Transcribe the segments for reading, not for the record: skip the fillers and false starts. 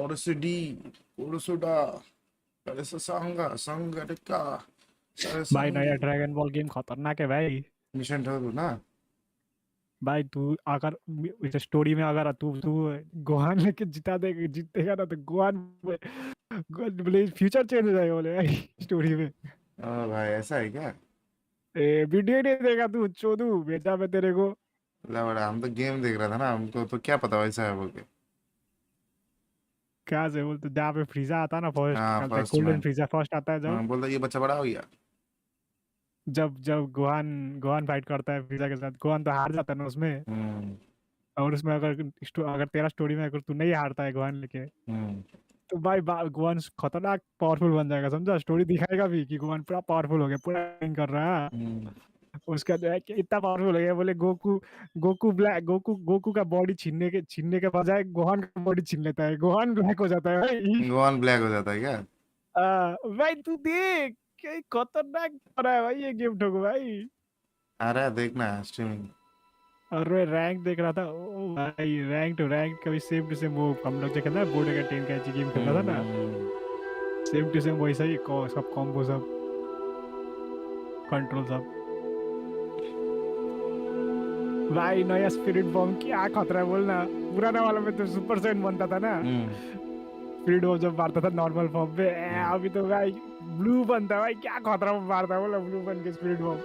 Porosudi, Porosuda, Sanga, Sangarika. भाई नया dragon ball game खतरनाक है भाई। मिशन ठहरो ना भाई तू अगर इस स्टोरी में अगर तू तू गोहान लेके जीतेगा ना तो गोहान बोले फ्यूचर चेंज हो जाएगा बोले भाई स्टोरी में। भाई ऐसा है क्या? वीडियो नहीं देगा तू चोदू भेजा मैं तेरे को। बड़ा हम तो गेम देख रहा था ना, हमको तो क्या पता वैसा है बोल के। क्या से बोलते जहाँ पे फ्रीजा आता है ना फर्स्ट हाँ कहता है फर्स्ट गोल्डन में। फ्रीजा फर्स्ट आता है जब बोलता ये बच्चा बड़ा हो गया। जब जब गोहान गोहान फाइट करता है फ्रीजा के साथ गोहान तो हार जाता है ना उसमें। हम्म और उसमें अगर तेरा स्टोरी में अगर तू नहीं हारता है गोहान लेके हम्म तो भाई गोहान खतरनाक पावरफुल बन जाएगा समझा। स्टोरी दिखाएगा भी कि गोहान पूरा पावरफुल हो गया पूरा fighting कर रहा है। हम्म। उसका जो है कि इतना पावरफुल हो गया बोले गोकू गोकू का बॉडी छीनने के बजाय गोहान का बॉडी छीन लेता है गोहान ब्लैक हो जाता है भाई। गोवान ब्लैक हो जाता है क्या? भाई तू देख क्या खतरनाक कर रहा है भाई ये गेम ठोको भाई। आ रहा है देखना स्ट्रीमिंग। और मैं रैंक देख रहा था ओ भाई रैंक कभी सेम टू सेम वो हम लोग जो खेलना है बोर्ड का 10 का गेम खेलता था ना सेम टू सेम वैसा ही सब कॉम्बो सब कंट्रोल सब। भाई नया स्पिरिट बॉम्ब क्या खतरा है बोलना। पुराना वाला में तो सुपर सेवन बनता था ना स्पिरिट बॉम्ब जब मारता था नॉर्मल फॉर्म पे अभी तो भाई ब्लू बनता है भाई क्या खतरा मारता है बोला ब्लू बन के spirit bomb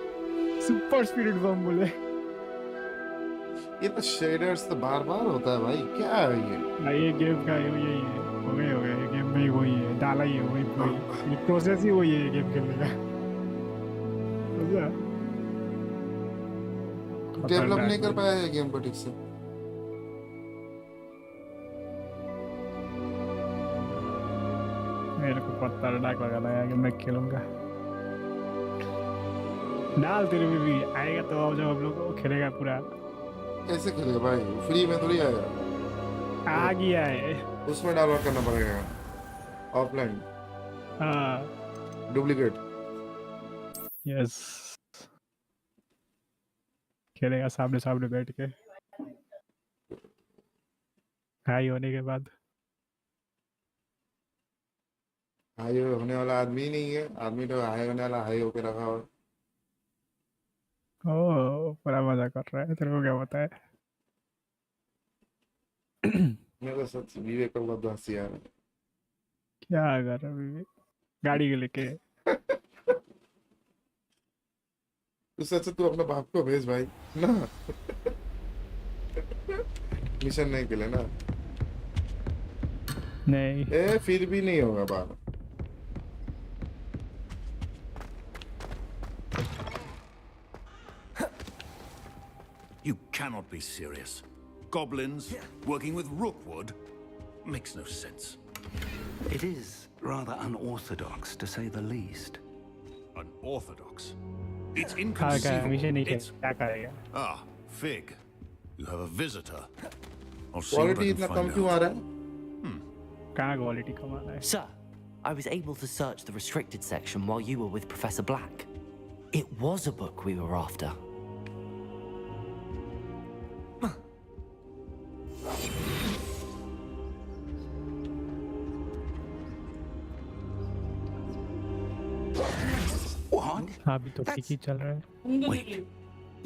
super spirit bomb बोले। ये तो शेडर्स तो बार बार होता है भाई, क्या है ये? भाई ये गेम का यही है हो गया ये गेम में ही वही है डाला ही है वही ये प्रोसेस ही वही है ये गेम खेलने का समझा। डेवलप नहीं कर पाया है गेम को ठीक से। मेरे को पता डाक लगाना है कि मैं खेलूंगा डाल तेरे में भी आएगा तो अब जब हम लोग खेलेगा पूरा। कैसे खेलेगा भाई? फ्री में थोड़ी आएगा। आ गया है उसमें डाउनलोड करना पड़ेगा ऑफलाइन। हाँ डुप्लीकेट। यस खेलेगा सामने सामने बैठ के हाई होने के बाद। हाई होने वाला आदमी ही नहीं है, आदमी तो हाई होने वाला हाई होके रखा हो। ओ पूरा मजा कर रहा है तेरे को क्या पता है। मेरे को सच विवेक को बहुत हंसी आ रहा क्या कर रहा है गाड़ी के लेके। है। उससे अच्छा तू अपने बाप को भेज भाई ना। मिशन नहीं के लिए ना। नहीं फिर भी नहीं होगा बात। You cannot be serious. Goblins working with Rookwood makes no sense. It is rather unorthodox, to say the least. Unorthodox. It's inconceivable. Mission नहीं It's... क्या करेगा। Ah, Fig. You have a visitor. I'll see what I quality can इतना कम find क्यों आ out. रहा है? कहाँ quality कम आ रहा है। Sir, I was able to search the restricted section while you were with Professor Black. It was a book we were after. What? अभी तो ठीक ही चल रहा है। Wait.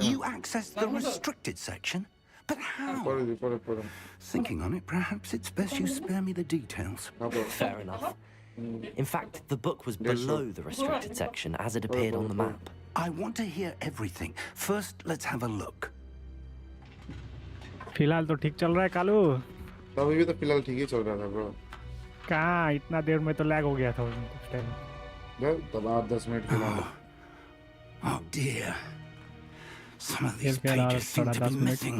You accessed the restricted section? But how? पढ़ो। Thinking on it, perhaps it's best you spare me the details. Fair enough. In fact, the book was below the restricted section as it appeared on the map. I want to hear everything. First, let's have a look. फिलहाल तो ठीक चल रहा है कालू। अभी भी तो फिलहाल ठीक ही चल रहा था ब्रो। कहाँ इतना देर में तो लैग हो गया था उस टाइम। तब 8-10 मिनट के बाद। Oh dear. Some of these खेल pages seem to be 10 minute. missing.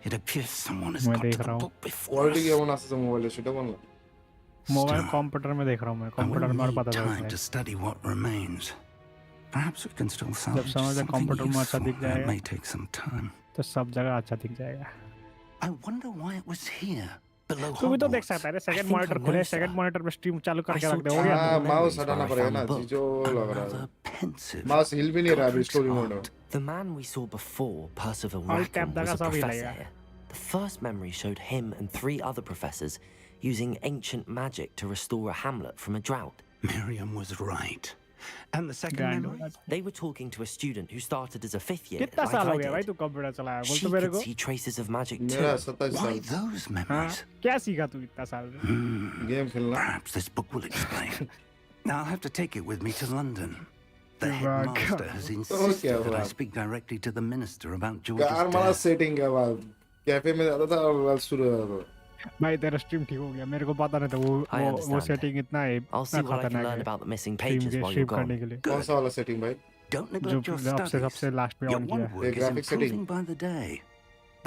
It appears someone has मैं got देख to the रहा हूँ। book before quality us. क्या होना से मोबाइल सेटअप बनला। मोबाइल Still, कंप्यूटर में देख रहा हूँ मैं I कंप्यूटर will में और need पता time चलता to है। study what remains. Perhaps we can still salvage समझ something कंप्यूटर में अच्छा useful. दिख That जाएगा may take some time. तो सब जगह अच्छा दिख जाएगा। I wonder why it was here, below तू भी तो देख Hogwarts. सकता है second think I monitor know, खुले sir. सेकंड मॉनिटर पे स्ट्रीम चालू करके I रख दे हो saw गया। two- माउस memories हटाना where I पड़ेगा found ना, the book. चीजो लग रहा Rather है। pensive. माउस हिल भी नहीं रहा अभी Godric's स्टोरी मोड में। heart. The man we saw before, Percival Alt Rackham, tab was a दगा सब professor हिलेगा। here. The first memory showed him and 3 other professors using ancient magic to restore a hamlet from a drought. Miriam was right. And the second memory? They were talking to a student who started as a 5th year, कितना like साल I हो गया भाई did. तू computer चलाया बोल She तो मेरे could को see traces of magic मेरा too. 27 Why साल those हाँ memories? क्या सीखा तू इतना साल में गेम खेलना Perhaps this book will explain. Now I'll have to take it with me to London. The Oh, headmaster God. has क्या insisted that हुआ? I speak directly to the minister about car George's मारा death. Setting के बाद cafe में जाता था और रात शुरू हो जाता था भाई तेरा स्ट्रीम ठीक हो गया मेरे को पता नहीं था I वो understand. सेटिंग इतना है I'll see इतना what I can खतरनाक learn है about the missing stream pages के while स्ट्रीम you're करने gone. के लिए कौन सा वाला सेटिंग भाई Don't जो neglect your अब से studies. लास्ट में Your ऑन किया word work is graphic setting. improving by the day.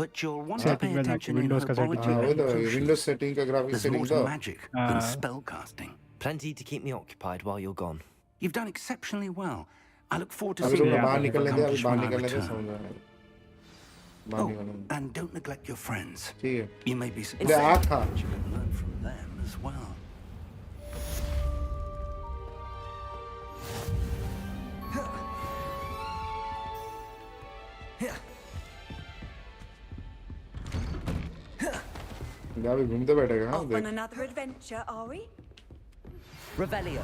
But you'll want to Setting pay में जाके attention in Windows का setting herbology हाँ वो and तो विंडोज potions. सेटिंग का ग्राफिक There's सेटिंग more था to magic than spellcasting. Plenty to keep me occupied while you're gone. You've done exceptionally well. I look forward to अभी seeing तुमने what बाहर you've निकलने दे अभी accomplished बाहर when I निकलने दे return. समझ रहा है बाहर Oh, निकलने दे and don't neglect your friends. ठीक है You may be दे आग था you can learn from them as well. अभी घूमते बैठेगा हाँ Off on देख another adventure, are we? Revelio.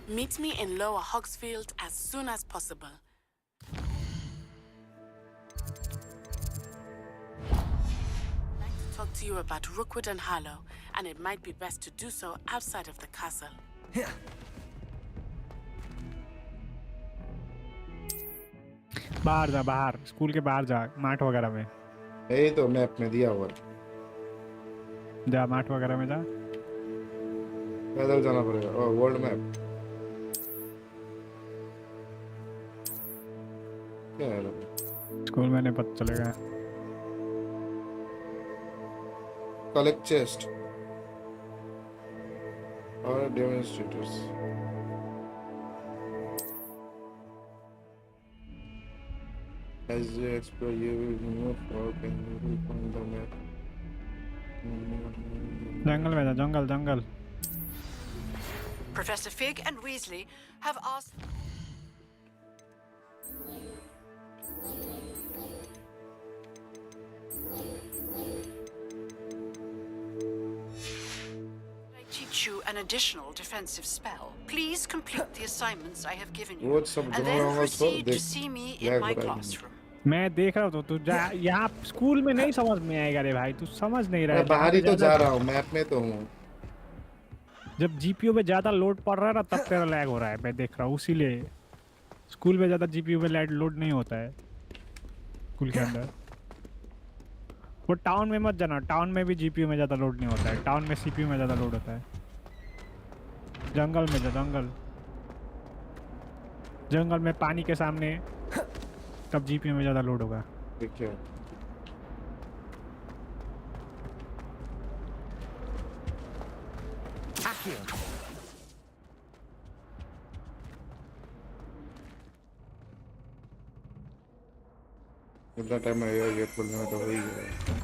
Meet me in Lower Hogsfield as soon as possible. I'd like to talk to you about Rookwood and Harlow, and it might be best to do so outside of the castle. बाहर जा बाहर school के बाहर जा माठ वगैरह में यही तो मैप में दिया हुआ है जा माठ वगैरह में जा पैदल जाना पड़ेगा और वर्ल्ड मैप क्या है ये? स्कूल में नहीं पता चलेगा कलेक्ट चेस्ट और demonstrators As you explore, you will move forward and you will find the map. जंगल में जा जंगल जंगल Professor Fig and Weasley have asked. I teach you an additional defensive spell. Please complete the assignments I have given you, वो सब and जमा then होगा उसको proceed to देख see me lag in my बताएगी। classroom. मैं देख रहा हूँ तू जा यहाँ स्कूल में नहीं समझ में आएगा रे भाई तू समझ नहीं रहा मैं है बाहर ही तो जा रहा हूँ मैप में तो हूँ जब जीपीयू में ज्यादा लोड पड़ रहा है ना तब तेरा लैग हो रहा है मैं देख रहा हूँ इसीलिए स्कूल में ज्यादा जीपीयू में लोड नहीं होता है स्कूल के अंदर वो टाउन में मत जाना टाउन में भी जीपीयू में ज्यादा लोड नहीं होता है टाउन में सीपीयू में ज्यादा लोड होता है जंगल में जा जंगल जंगल में पानी के सामने तब जीपीयू में ज्यादा लोड होगा ठीक है इतना टाइम लगेगा गेट खोलने में तो हो ही गया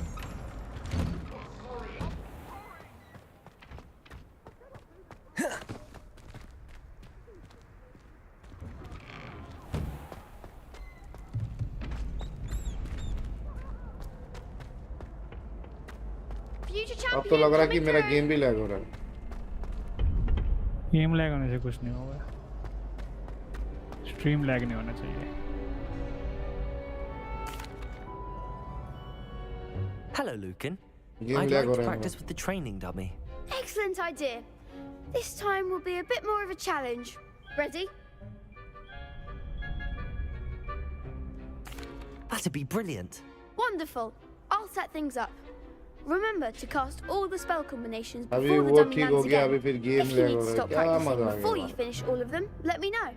अब तो लग रहा है कि मेरा गेम भी लैग हो रहा है गेम लैग होने से कुछ नहीं होगा स्ट्रीम लैग नहीं होना चाहिए Hello, Lucan. Game I'd lag like हो to रहा है practice with the training dummy. Excellent idea. This time will be a bit more of a challenge. Ready? That'd be brilliant. Wonderful. I'll set things up. Remember to cast all the spell combinations अभी before the वो dummy ठीक हो lands गया again. अभी फिर game If you lag need हो to रहा है stop क्या practicing मजा आ before गया you finish all of them, let me know.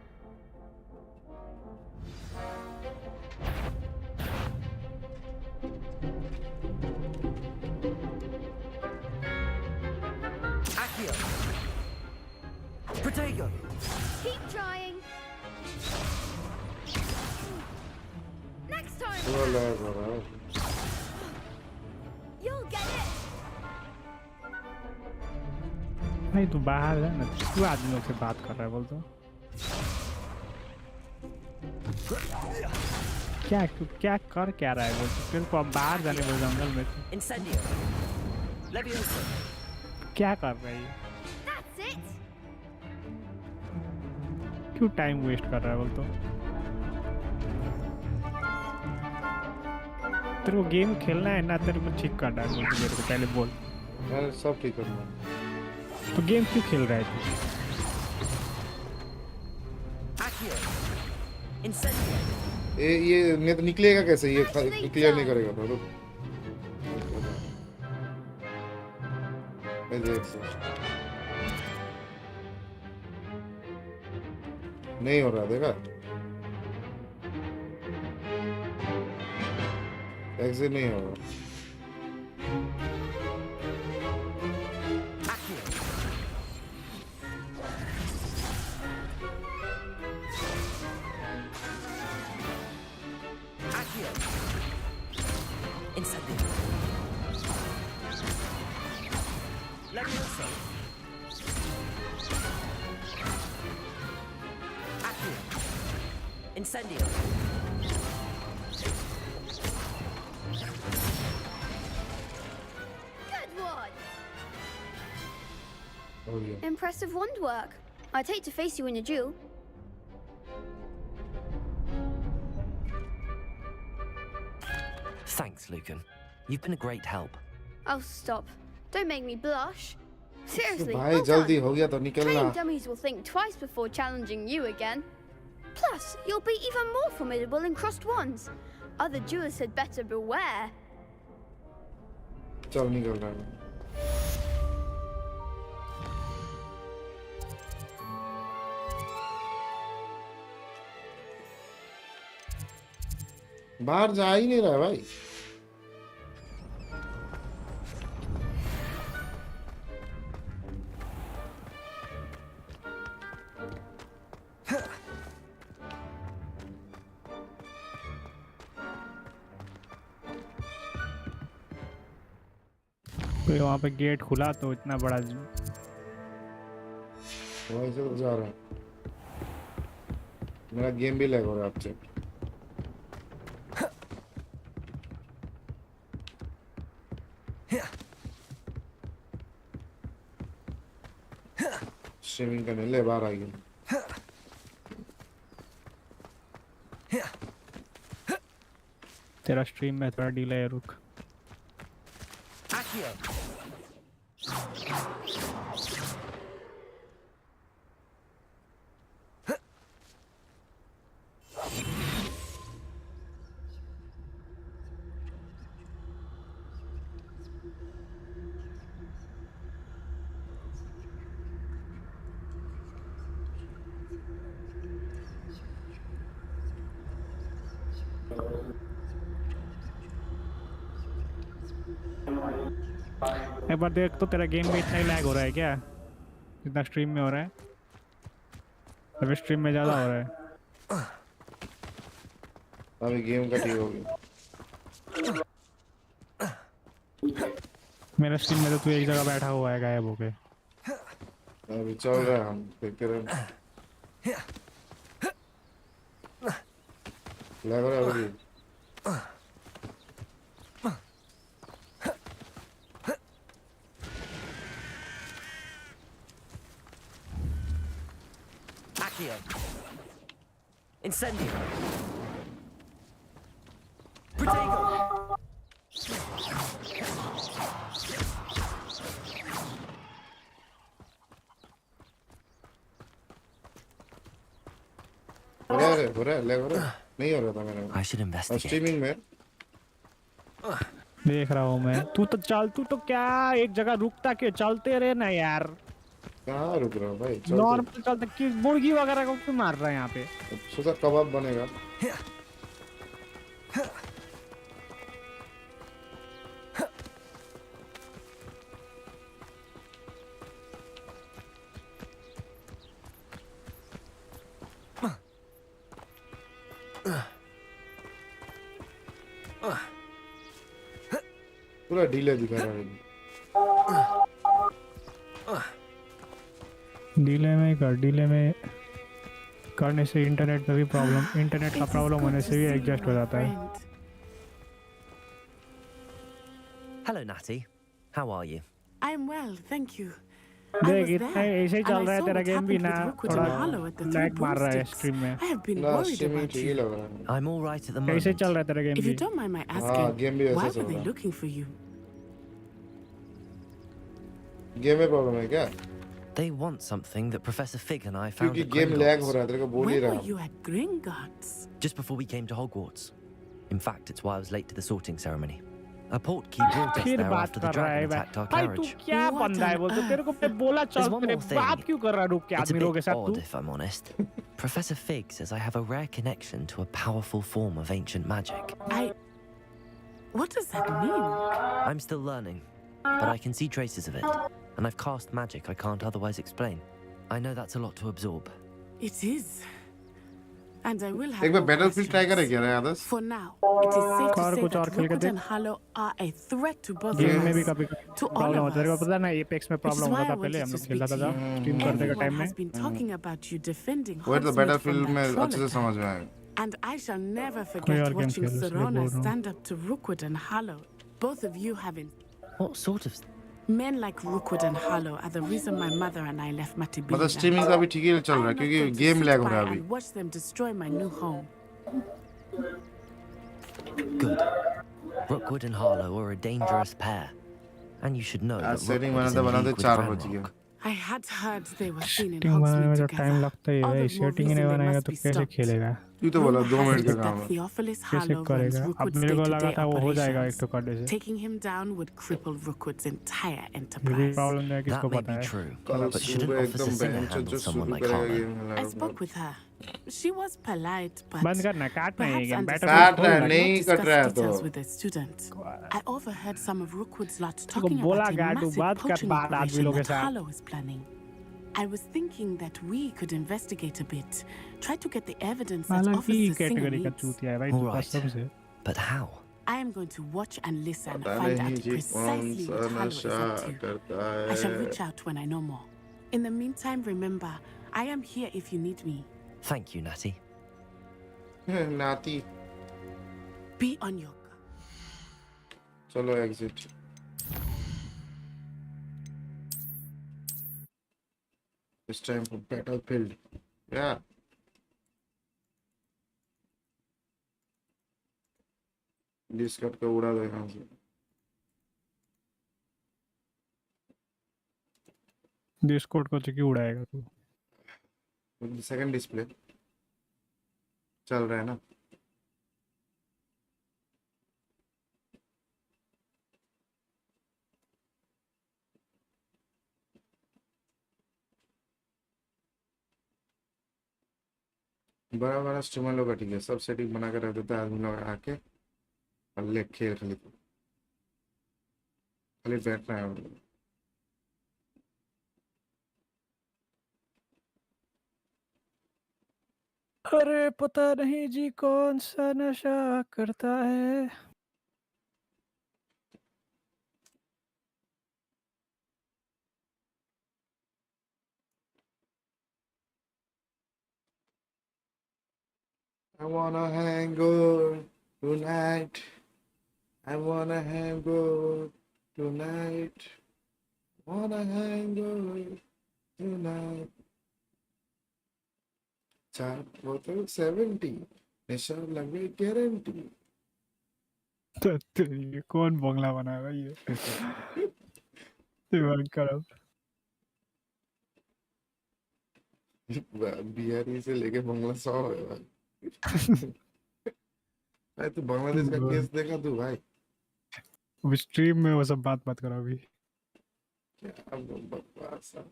Accio. Protego. Keep trying. Next time. पूरा लैग हो रहा है You'll get it. नहीं तू बाहर जा ना तू आदमी लोग से बात कर रहा है बोल तो क्या कर क्या रहा है वो? फिर को अब बाहर जाने को जंगल में तो Incendio. Leviosa. क्या कर रहा है ये? That's it. क्यों टाइम वेस्ट कर रहा है वो तो? तेरे को गेम खेलना है ना, तेरे को ठीक करना है बोल, मेरे को पहले बोल। मैं सब ठीक करूँगा। तो गेम क्यों खेल रहा है तू? Accio. Incendio. ये नहीं तो निकलेगा कैसे? ये क्लियर नहीं करेगा तो रुक। नहीं हो रहा, देखा? एग्जिट नहीं हो रहा। Accio. Accio. Incendio. Leviosa. Accio. Incendio. Good one. हो गया। Impressive wand work. I'd hate to face you in a duel. Thanks, Lucan. You've been a great help. Oh, stop. Don't make me blush. Seriously, भाई well जल्दी done. हो गया तो निकलना। Trained dummies will think twice before challenging you again. Plus, you'll be even more formidable in crossed wands. Other duelists had better beware. चल निकल रहा है। बाहर जा ही नहीं रहा है भाई। कोई वहाँ पे गेट खुला तो इतना बड़ा वहीं से तो जा रहा है। मेरा गेम भी लैग हो रहा है आपसे। स्ट्रीमिंग करने ले बाहर आ गया। तेरा स्ट्रीम में थोड़ा डिले है, रुक। Accio. एक बार देख तो तेरा गेम में इतना ही लैग हो रहा है क्या, जितना स्ट्रीम में हो रहा है? अभी स्ट्रीम में ज़्यादा हो रहा है। अभी गेम का ठीक हो गया। मेरा स्ट्रीम में तो तू एक जगह बैठा हुआ है गायब होके। अभी चल रहा है, हम देखते रहे। लग रहा है अभी। Accio. Incendio. Protego. हो रहा है, लग रहा है। नहीं हो रहा था मेरा। I should investigate. स्ट्रीमिंग में देख रहा हूँ मैं। तू तो क्या एक जगह रुकता क्यों? चलते रहे ना यार। कहाँ रुक रहा हूँ भाई? चल नॉर्मल चलते कि मुर्गी वगैरह को क्यों मार रहा है यहाँ पे? सोचा कबाब बनेगा। पूरा ढीला दिखा रहा है। डीले में करने से इंटरनेट में भी प्रॉब्लम, इंटरनेट का It is प्रॉब्लम good होने to से भी see एडजस्ट हो my जाता है। friend. Hello, Natty. How are you? I'm well, thank you. I देख was इतना there, ऐसे ही and चल I रहा है saw तेरा what गेम भी happened ना, with Rookwood थोड़ा and Hollow at the Three lag मार रहा है Broomsticks. स्ट्रीम में। I have been ना worried स्ट्रीमिंग about ठीक ही you. लग रहा है। I'm all right at the कैसे moment. चल रहा है तेरा गेम If you भी? don't mind my हाँ asking, गेम भी why वैसे चल were they रहा looking for you? है। गेम में प्रॉब्लम है क्या? They want something that Professor Fig and I found क्योंकि at गेम लैग हो Gringotts रहा है, तेरे को बोल ही When रहा were हूँ। you at Gringotts? just before we came to Hogwarts. In fact, it's why I was late to the sorting ceremony. A portkey brought us फिर there बात after the कर रहा dragon है attacked our भाई तू carriage. क्या What बंदा है on बोल, तो तेरे को मैं बोला चल, There's one तेरे more thing. बात क्यों कर रहा है रुक के It's a आदमी लोगों के bit साथ odd, तू? if I'm honest. Professor Fig says I have a rare connection to a powerful form of ancient magic. What does that mean? I'm still learning, but I can see traces of it, and I've cast magic I can't otherwise explain. I know that's a lot to absorb. It is. And I will have एक बार more battlefield try करे questions. क्या रे आदर्श? For now, it is safe to और say कुछ और that खेल के Rookwood देख। and Hollow are a threat to both game of में भी us, कभी to all प्रॉब्लम of होता है, तेरे को us. पता है ना, एपेक्स में Which is प्रॉब्लम why होता I था पहले wanted हम to लोग speak खेलता to था you. स्ट्रीम करते के Everyone टाइम में। has been talking about you defending वो तो Hogsmeade बैटलफील्ड from में that troll अच्छे से attack. समझ में आएगा। And I shall never कोई forget और गेम watching खेल इसलिए बोल Serona रहा हूँ। stand up to Rookwood and Hollow. Both of you having What sort of... men like Rookwood and Hollow are the reason my mother and I left मतलब Matibili. Streaming का भी ठीक ही चल रहा है I'm not क्योंकि going to game sit lag हो by रहा है अभी। and watch them destroy my new home. Good. Rookwood and Harlow are a dangerous pair. And you should know आज that सेटिंग Rookwood is बनाते in बनाते league with 4 बज गया। Ranrock. I had heard they were seen in setting बनाने में Hogsmeade तो time together. लगता ही है All भाई, the more सेटिंग ही नहीं reason they बनाएगा must तो be कैसे stopped. खेलेगा? तू तो बोला Rumor 2 has मिनट it का that काम है। Theophilus कैसे Harlow runs करेगा? अब Rookwood's मेरे को लगा day-to-day था वो हो जाएगा एक operations. तो कार्ड से। Taking him down would cripple Rookwood's entire ये भी enterprise. प्रॉब्लम है, किसको That may पता be है? true, कल but shouldn't सुबह Officer एकदम Singer बेंच handle जो someone शुरू like करेगा Harlow? Game I spoke with her. She was polite, but बंद करना, काटना है ये perhaps गेम, बैटल understanding काट रहा है, would नहीं not कट discuss रहा है तो। details with a student. I overheard some of Rookwood's lot को talking बोला about a गाडू massive बात कर poaching बात आदमी operation लोग के that साथ। Harlow is planning. I was thinking that we could investigate a bit, try to get the evidence that हालांकि Officer Singer कैटेगरी का needs. चूतिया है भाई, All तू right. कसम से। But how? I am going to watch and listen, पता find नहीं out जी कौन precisely सा what Harlow is नशा up to. करता I shall है। reach out when I know more. In the meantime, remember, I am here if you need me. Thank you, Natty. नाती Be on your guard. चलो exit. It's time for battlefield. Yeah. डिस्कट का उड़ा दो यहाँ से। Discord को तो क्यों उड़ाएगा तू? सेकंड डिस्प्ले चल रहा है ना। बड़ा बड़ा स्ट्रीमर लोग का ठीक है, सब सेटिंग बना कर रख देता है आदमी लोग आके और ले खेल खाली खाली बैठना है। अरे पता नहीं जी कौन सा नशा करता है। I wanna hang out tonight. I wanna hang out tonight. Wanna hang out tonight. चार बोतल 70 नशा लगे गारंटी। तो ये कौन बंगला बनाया भाई ये? दिमाग खराब। बिहारी से लेके बंगला 100 है भाई। भाई तू बांग्लादेश का केस देखा तू भाई? अब स्ट्रीम में वो सब बात मत करो अभी। क्या बकवास है।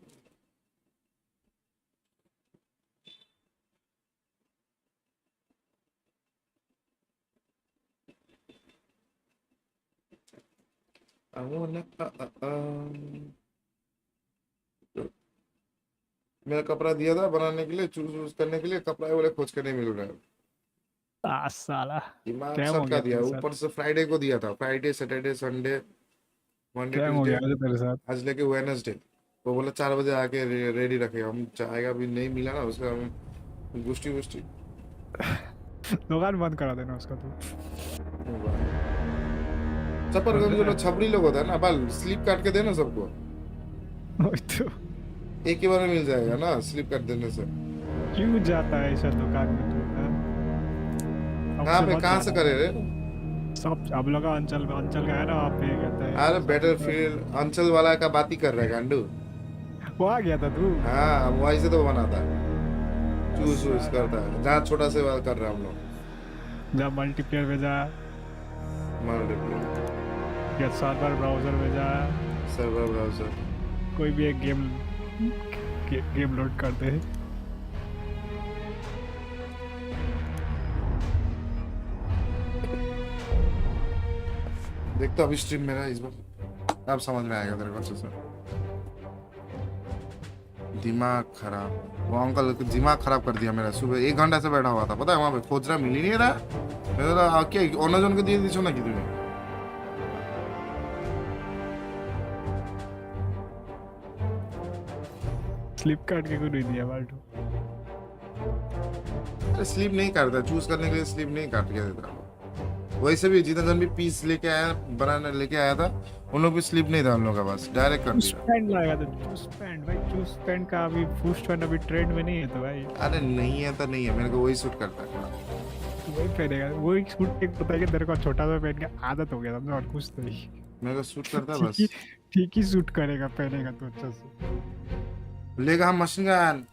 I wanna मेरा कपड़ा दिया था बनाने के लिए, चूज करने के लिए, कपड़ा वाले खोज के नहीं मिल रहा है। साला दिमाग क्या हो सबका गया दिया, तेरे साथ? ऊपर से फ्राइडे को दिया था, फ्राइडे सैटरडे संडे मंडे क्या हो ट्यूसडे गया तेरे साथ? आज लेके वेडनेसडे। वो बोला 4 बजे आके रेडी रखे, हम आएगा, अभी नहीं मिला ना उसका, हम गुष्टी गुष्टी दुकान बंद करा देना उसका तो। चपर गम जो लोग छपरी लोग होता है ना, बाल स्लिप काट के देना सबको, वही तो एक ही बार में मिल जाएगा ना स्लिप काट देने से। क्यों जाता है ऐसा दुकान में तू? कहाँ पे कहाँ से करे रे? सब अब लगा अंचल का है ना, आप पे कहता है। अरे बैटलफील्ड अंचल वाला का बात ही कर रहा है गांडू। वो आ गया था तू? हाँ वहीं से तो बनाता है, चूज चूज करता है, जहाँ छोटा से बात कर रहे हैं हम लोग। जब मल्टीप्लेयर में जा, मल्टीप्लेयर या सर्वर ब्राउजर में जा, सर्वर ब्राउजर, कोई भी एक गेम लोड करते हैं। देख तो अभी स्ट्रीम मेरा इस बार अब समझ में आएगा तेरे को अच्छे से। दिमाग खराब, वो अंकल दिमाग खराब कर दिया मेरा। सुबह 1 घंटा से बैठा हुआ था, पता है वहां पे खोज रहा, मिल ही नहीं रहा। मेरा क्या अमेज़न को दिए दीछो ना कि तुम्हें? स्लिप काट के क्यों नहीं दिया बाल्टू? अरे स्लिप नहीं काटता, चूज करने के लिए स्लिप नहीं काट के देता। वैसे भी जितना जन भी पीस लेके आया, बनाने लेके आया था, उन लोग भी स्लिप नहीं था उन लोग का, बस डायरेक्ट कर दिया। पैंट लाएगा तो चूस पैंट भाई, चूस पैंट का अभी फूस्ट पैंट अभी ट्रेंड में नहीं है तो भाई। अरे नहीं है तो नहीं है, मेरे को वही सूट करता है। वही पहनेगा, वही सूट एक पता है कि तेरे को छोटा सा पहन के आदत हो गया समझो, और कुछ नहीं। मेरे को सूट करता है बस। ठीक ही सूट करेगा, पहनेगा तो अच्छा से। लेगा हम मशीन गन।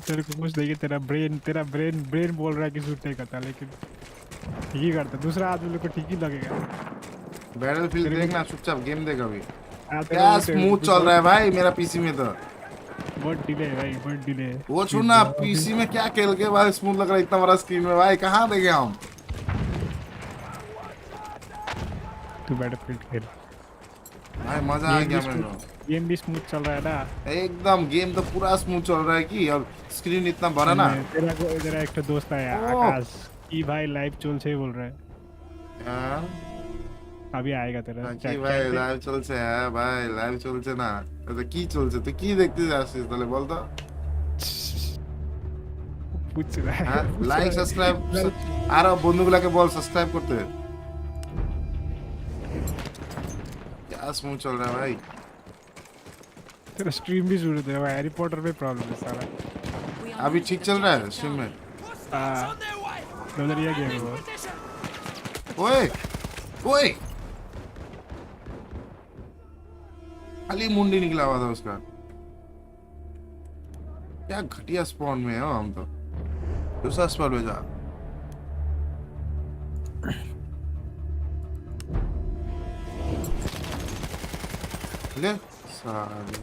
तेरे को कुछ देखिए, तेरा ब्रेन बोल रहा है कि सूट नहीं करता, लेकिन ठीक ही करता। दूसरा आदमी को ठीक ही लगेगा। बैटलफील्ड देखना, चुपचाप गेम देख अभी। हाँ, क्या स्मूथ चल रहा है भाई मेरा पीसी में तो। बहुत डिले है भाई, बहुत डिले है। वो छोड़ना, पीसी में क्या खेल के भाई स्मूथ लग रहा है इतना बड़ा स्क्रीन में भाई, कहाँ देखे हम? तू बैटलफील्ड खेल भाई मजा आ गया मेरे को। गेम भी स्मूथ चल रहा है ना एकदम, गेम तो पूरा स्मूथ चल रहा है कि, और स्क्रीन इतना बड़ा ना। तेरा एक दोस्त है आकाश की भाई, लाइव चल से बोल रहा है। हाँ? अभी आएगा तेरा কি ভাই লাইভ চলছে? হ্যাঁ ভাই লাইভ চলছে না তো কি চলছে? তুই কি দেখতে যাচ্ছিস তাহলে বল তো? पूछ रहा है। হ্যাঁ লাইক সাবস্ক্রাইব আর বন্ধুগুলোকে বল সাবস্ক্রাইব করতে। क्या स्मूथ चल रहा है भाई। तेरा स्ट्रीम भी शुरू है भाई, हैरी पॉटर में प्रॉब्लम है सारा। अभी ठीक चल रहा है स्ट्रीम में? उधर ये गेम है। ओए ओए खाली मुंडी निकला हुआ था उसका। क्या घटिया स्पॉन में है हम तो। दूसरा स्पॉन में जा। ले साले।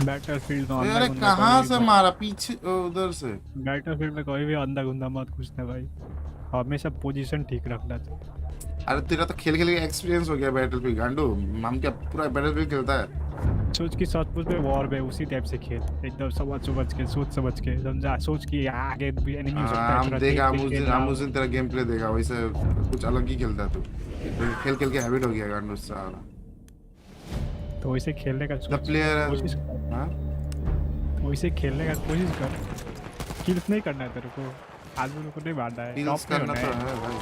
बैटलफील्ड में अरे कहाँ से मारा? पीछे उधर से। बैटलफील्ड में कोई भी अंधा गुंधा मत घुसना भाई, हमेशा पोजीशन ठीक रखना चाहिए। अरे तेरा तो खेल खेल के एक्सपीरियंस हो गया बैटलफील्ड गांडू। हम क्या पूरा बैटलफील्ड खेलता है? सोच की सचमुच में वॉर में उसी टाइप से खेल, एकदम समझ के सोच समझ के समझा, सोच की आगे भी एनिमी हो सकता है। हम देगा, हम उस दिन तेरा गेम प्ले देगा, वैसे कुछ अलग ही खेलता है तू। खेल खेल के हैबिट हो गया गांडू सारा। तो वैसे खेलने का द प्लेयर कोशिश कर। हां तो वैसे खेलने का कोशिश कर। किल्स नहीं करना है तेरे को, आदमी को नहीं मारना है, किल्स करना तो है भाई।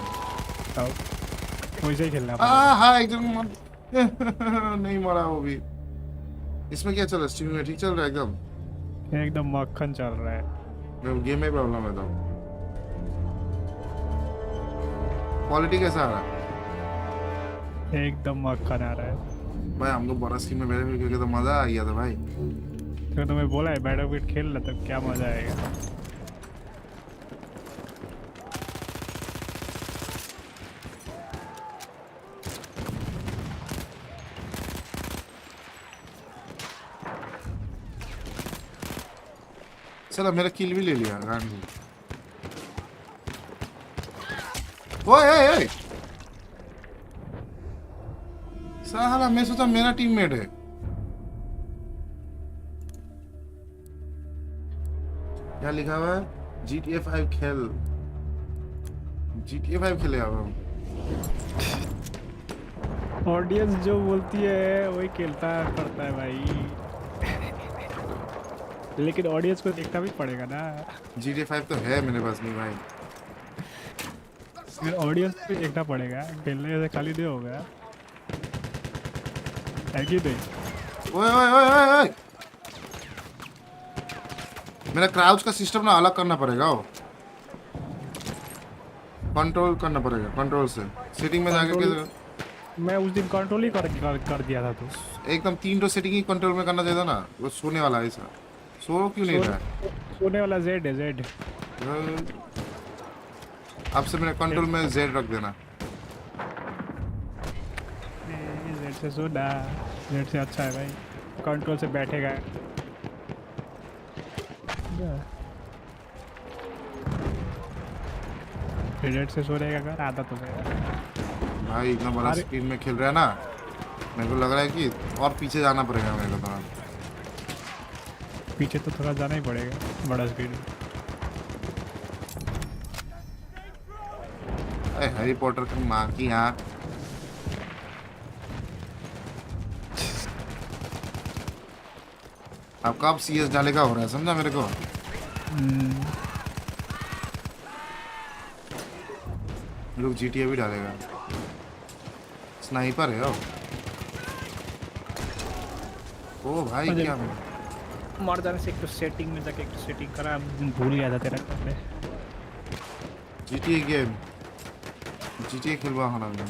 तो वैसे ही खेलना है। हां एकदम नहीं मरा वो भी। इसमें क्या चल रहा है? स्ट्रीम में ठीक चल रहा है एकदम? एकदम मक्खन चल रहा है। गेम में प्रॉब्लम है तो। क्वालिटी कैसा आ रहा है? एकदम मक्खन आ रहा है भाई। हम लोग बड़ा स्क्रीन में बैठे क्योंकि तो मजा आ गया था भाई। तो तुम्हें बोला है बैटलफील्ड खेल ला, तब क्या मजा आएगा। चलो मेरा किल भी ले लिया गांडू। ओए ओए ओए साला, मैं सोचा मेरा टीममेट है। क्या लिखा हुआ है? GTA 5 खेल। GTA 5 खेले अब हम। ऑडियंस जो बोलती है वही खेलता पड़ता है भाई। लेकिन ऑडियंस को देखना भी पड़ेगा ना। GTA 5 तो है मेरे पास नहीं भाई। फिर ऑडियंस को देखना पड़ेगा, खेलने से खाली नहीं होगा। है कि नहीं? ओए ओए ओए ओए ओए, मेरा क्राउच का सिस्टम ना अलग करना पड़ेगा। वो कंट्रोल करना पड़ेगा, कंट्रोल से सेटिंग में जाके मैं उस दिन कंट्रोल ही कर दिया था। तो एकदम 3 सेटिंग ही कंट्रोल में करना चाहिए था ना। वो सोने वाला है ऐसा, सो क्यों नहीं रहा है? सोने वाला जेड है, जेड। अब से मेरे कंट्रोल में जेड रख देना। जेड से सोना, जेड से अच्छा है भाई, कंट्रोल से बैठेगा। जेड से सोने का घर आदत हो गया भाई। इतना बड़ा स्क्रीन में खेल रहा है ना, मेरे को लग रहा है कि और पीछे जाना पड़ेगा मेरे को। थोड़ा पीछे तो थोड़ा जाना ही पड़ेगा, बड़ा स्क्रीन। हैरी पॉटर की माँ की यहाँ। अब कब CS डालेगा हो रहा है, समझा मेरे को। लोग GTA भी डालेगा। स्नाइपर है ओ भाई। क्या मर जाने से एक तो सेटिंग में जाके एक तो सेटिंग करा, भूल गया था तेरा करने। GTA गेम, GTA खेलवा होना मुझे।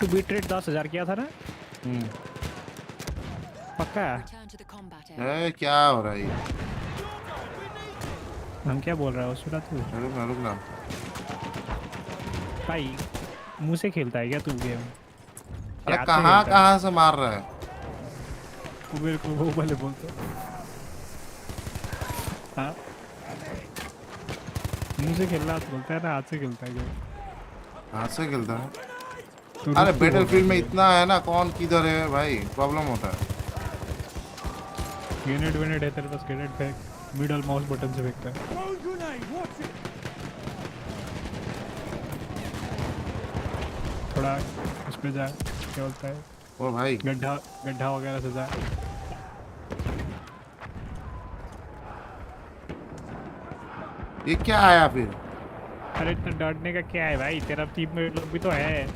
तो बीट रेट 10,000 किया था ना? पक्का? क्या हो रहा है ये? हम क्या बोल रहा है सुना तू? रुकना भाई, मुंह से खेलता है क्या तू गेम? अरे कहाँ से मार रहा है? मेरे को वो वाले बोलते। हाँ, मुंह से खेलना बोलता है ना, हाथ से खेलता है गेम? हाथ से खेलता है। अरे बैटलफील्ड में इतना है ना, कौन किधर है भाई, प्रॉब्लम होता है। ग्रेनेड है तेरे पास? ग्रेनेड फेंक, मिडल माउस बटन से फेंकता है। थोड़ा उस पे जा, क्या बोलता है ओ भाई, गड्ढा वगैरह से जा। ये क्या आया फिर? अरे इतना डरने का क्या है भाई, तेरा टीम में लोग भी तो है,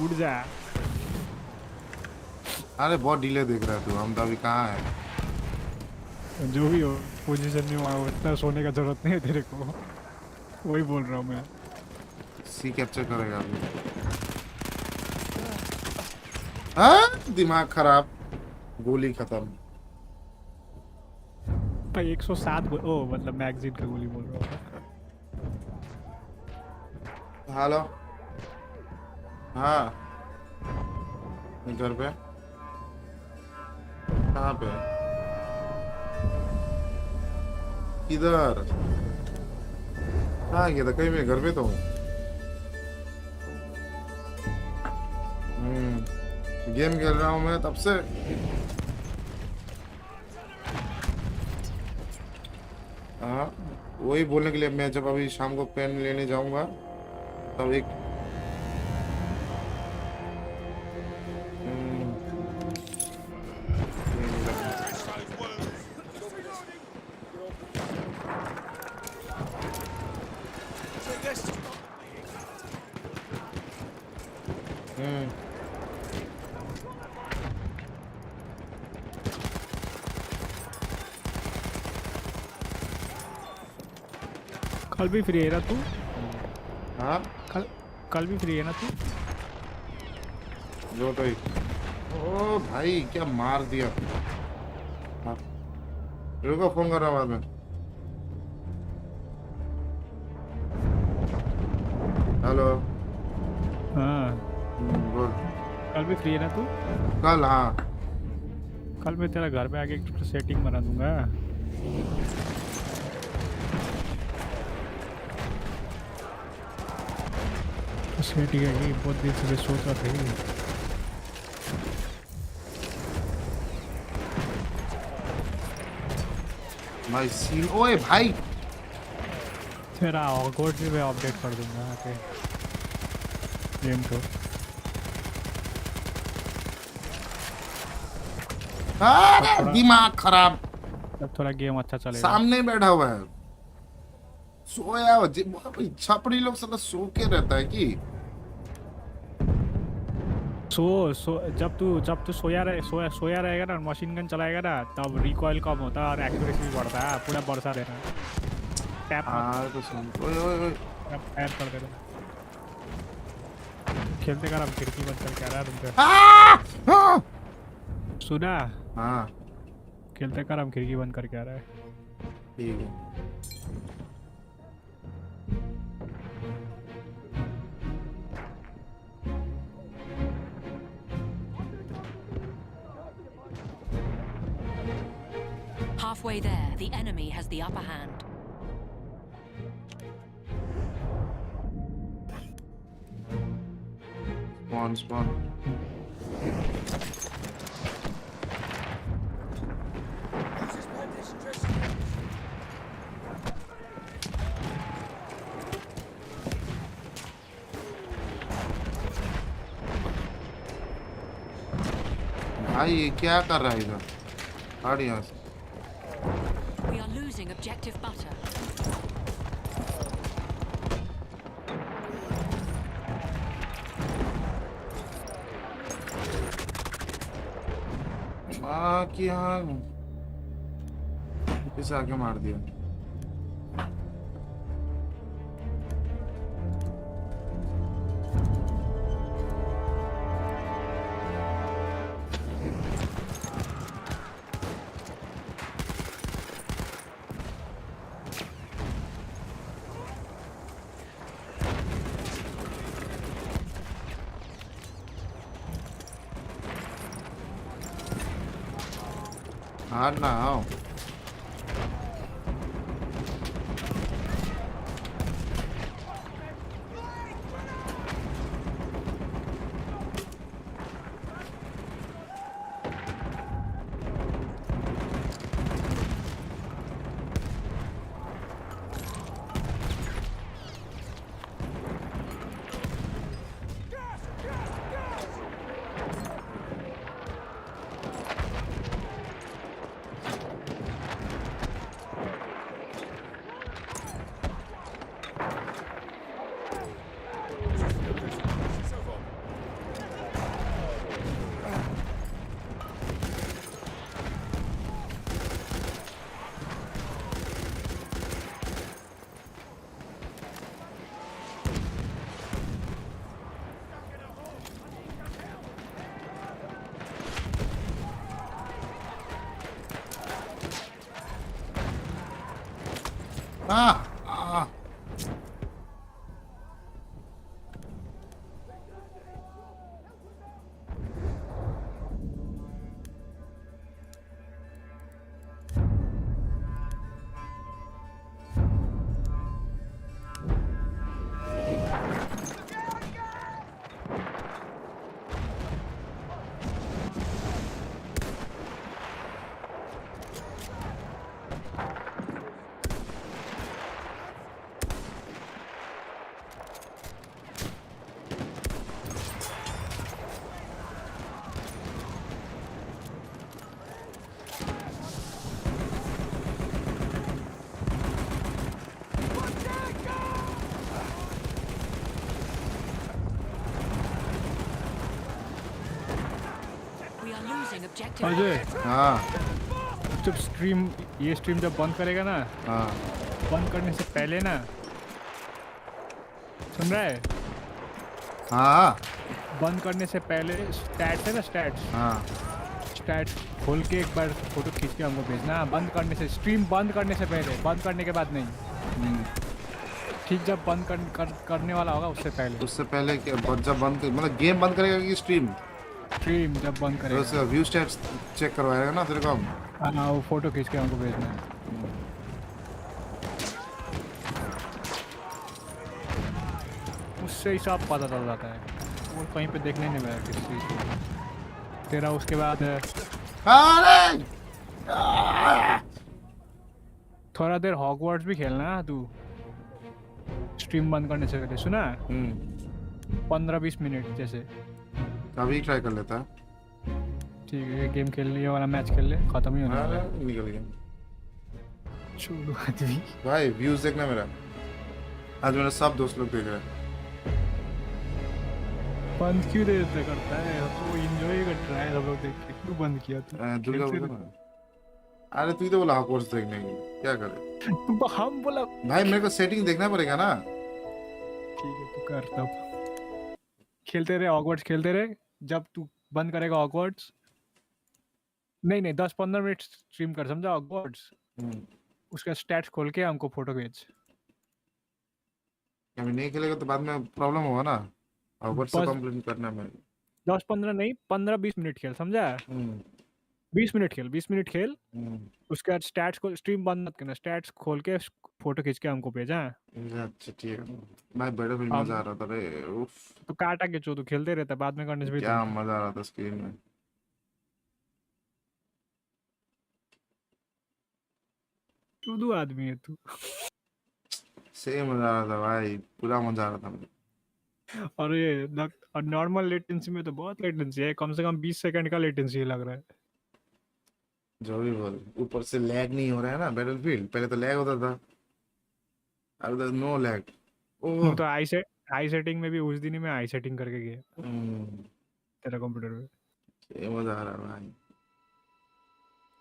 उड़ जा। अरे बहुत डिले देख रहा है तू, हम तो अभी कहाँ है। जो भी हो पोजीशन में वहाँ इतना सोने का जरूरत नहीं है तेरे को, वही बोल रहा हूँ मैं। सी कैप्चर करेगा अभी। हाँ, दिमाग खराब, गोली खत्म। भाई 107 ओ मतलब मैगजीन का गोली बोल रहा हूँ। हेलो, हाँ घर पे? कहाँ पे? इधर कहाँ गया था? कहीं मैं घर पे तो हूँ। गेम खेल रहा हूँ मैं तब से। हाँ, वही बोलने के लिए मैं जब अभी शाम को पेन लेने जाऊंगा तब एक कल भी फ्री है ना तू? हाँ, कल भी फ्री है ना तू? जो तो ओ भाई क्या मार दिया। हाँ, रुको फोन कर रहा हूँ बाद में। हेलो, हाँ बोल। कल भी फ्री है ना तू? कल? हाँ, कल मैं तेरा घर पे आके एक सेटिंग बना दूंगा। सेट ही है ये, बहुत देर से सोच रहा था ये। भाई सीन, ओए भाई तेरा हॉगवर्ट्स भी मैं अपडेट कर दूंगा आके गेम को। दिमाग खराब, अब थोड़ा गेम अच्छा चलेगा। सामने बैठा हुआ है, सोया हुआ छपड़ी लोग सब सो के रहता है कि जब तू सोया रहेगा ना, मशीन गन चलाएगा ना, तब रिकॉइल कम होता है और एक्यूरेसी भी बढ़ता है। पूरा बरसा देना टैप तो सुन, ओए ओए ओए फायर कर देना। खेलते कर, हम खिड़की बंद करके आ रहा है तुमसे। सुना? हाँ खेलते कर, हम खिड़की बंद करके आ रहा है। ठीक है। Halfway there, the enemy has the upper hand. Spawn. भाई ये क्या कर रहा है इधर? हट यहाँ से। We are losing objective butter. कि हाँ किसे आके मार दिया। Hard now. अजय, हाँ जब ये स्ट्रीम जब बंद करेगा ना, हाँ बंद करने से पहले ना, सुन रहा है? हाँ बंद करने से पहले स्टैट्स है ना, स्टैट्स खोल के एक बार फोटो खींच के हमको भेजना। बंद करने से, स्ट्रीम बंद करने से पहले, बंद करने के बाद नहीं। ठीक जब बंद करने वाला होगा उससे पहले जब बंद मतलब गेम बंद करेगा कि स्ट्रीम जब बंद करेगा तो व्यू स्टैट्स चेक करवाएगा ना तेरे को। हाँ, वो फोटो खींच के हमको भेजना है। उससे ही सब पता चल जाता है। वो कहीं पे देखने नहीं मिला किस चीज़ को। तेरा उसके बाद अरे थोड़ा देर हॉगवर्ट्स भी खेलना है तू, स्ट्रीम बंद करने से पहले, सुना? 15-20 मिनट जैसे। अभी ट्राई कर लेता। ठीक है, गेम खेल ले, ये वाला मैच खेल ले, खत्म ही होने वाला है। निकल गया छोड़ो आदमी। भाई। व्यूज देखना मेरा, आज मेरा सब दोस्त लोग देख रहे हैं। बंद क्यों देते करता है वो, एंजॉय कर रहा है सब लोग देख के, क्यों बंद किया तू? दुर्गा खेलते पूजा में। अरे तू ही तो बोला हॉगवर्ट्स देखने की, क्या करे तू हम बोला। भाई? मेरे को सेटिंग देखना पड़ेगा ना। ठीक है तू कर, तब खेलते रहे हॉगवर्ट्स, खेलते रहे। जब तू बंद करेगा हॉगवर्ट्स, नहीं 10-15 मिनट स्ट्रीम कर, समझा? हॉगवर्ट्स उसका स्टैट्स खोल के हमको फोटो भेज। अभी नहीं खेलेगा तो बाद में प्रॉब्लम होगा ना, हॉगवर्ट्स से बस कंप्लेंट करना मैं। 10-15 नहीं, 15-20 मिनट खेल, समझा? 20 मिनट खेल, 20 मिनट खेल। उसके बाद स्टैट्स को, स्ट्रीम बंद मत करना, स्टैट्स खोल के फोटो खींच के हमको भेजा। अच्छा ठीक है भाई। बैटलफील्ड मजा आ रहा था रे, उफ। तो काटा के चो, तू खेलते रहता, बाद में करने से भी क्या मजा आ रहा था स्क्रीन में। चूदू आदमी है तू। सही मजा आ रहा था भाई, पूरा मजा आ रहा था मुझे। और ये नॉर्मल लेटेंसी में तो बहुत लेटेंसी है, कम से कम 20 सेकंड का लेटेंसी लग रहा है। जो भी बोल, ऊपर से लैग नहीं हो रहा है ना बैटलफील्ड। पहले तो लैग होता था, अब तो नो लैग। ओह तो हाई सेटिंग में भी उस दिन ही मैं हाई सेटिंग करके गया तेरा कंप्यूटर में। ये मजा आ रहा है भाई।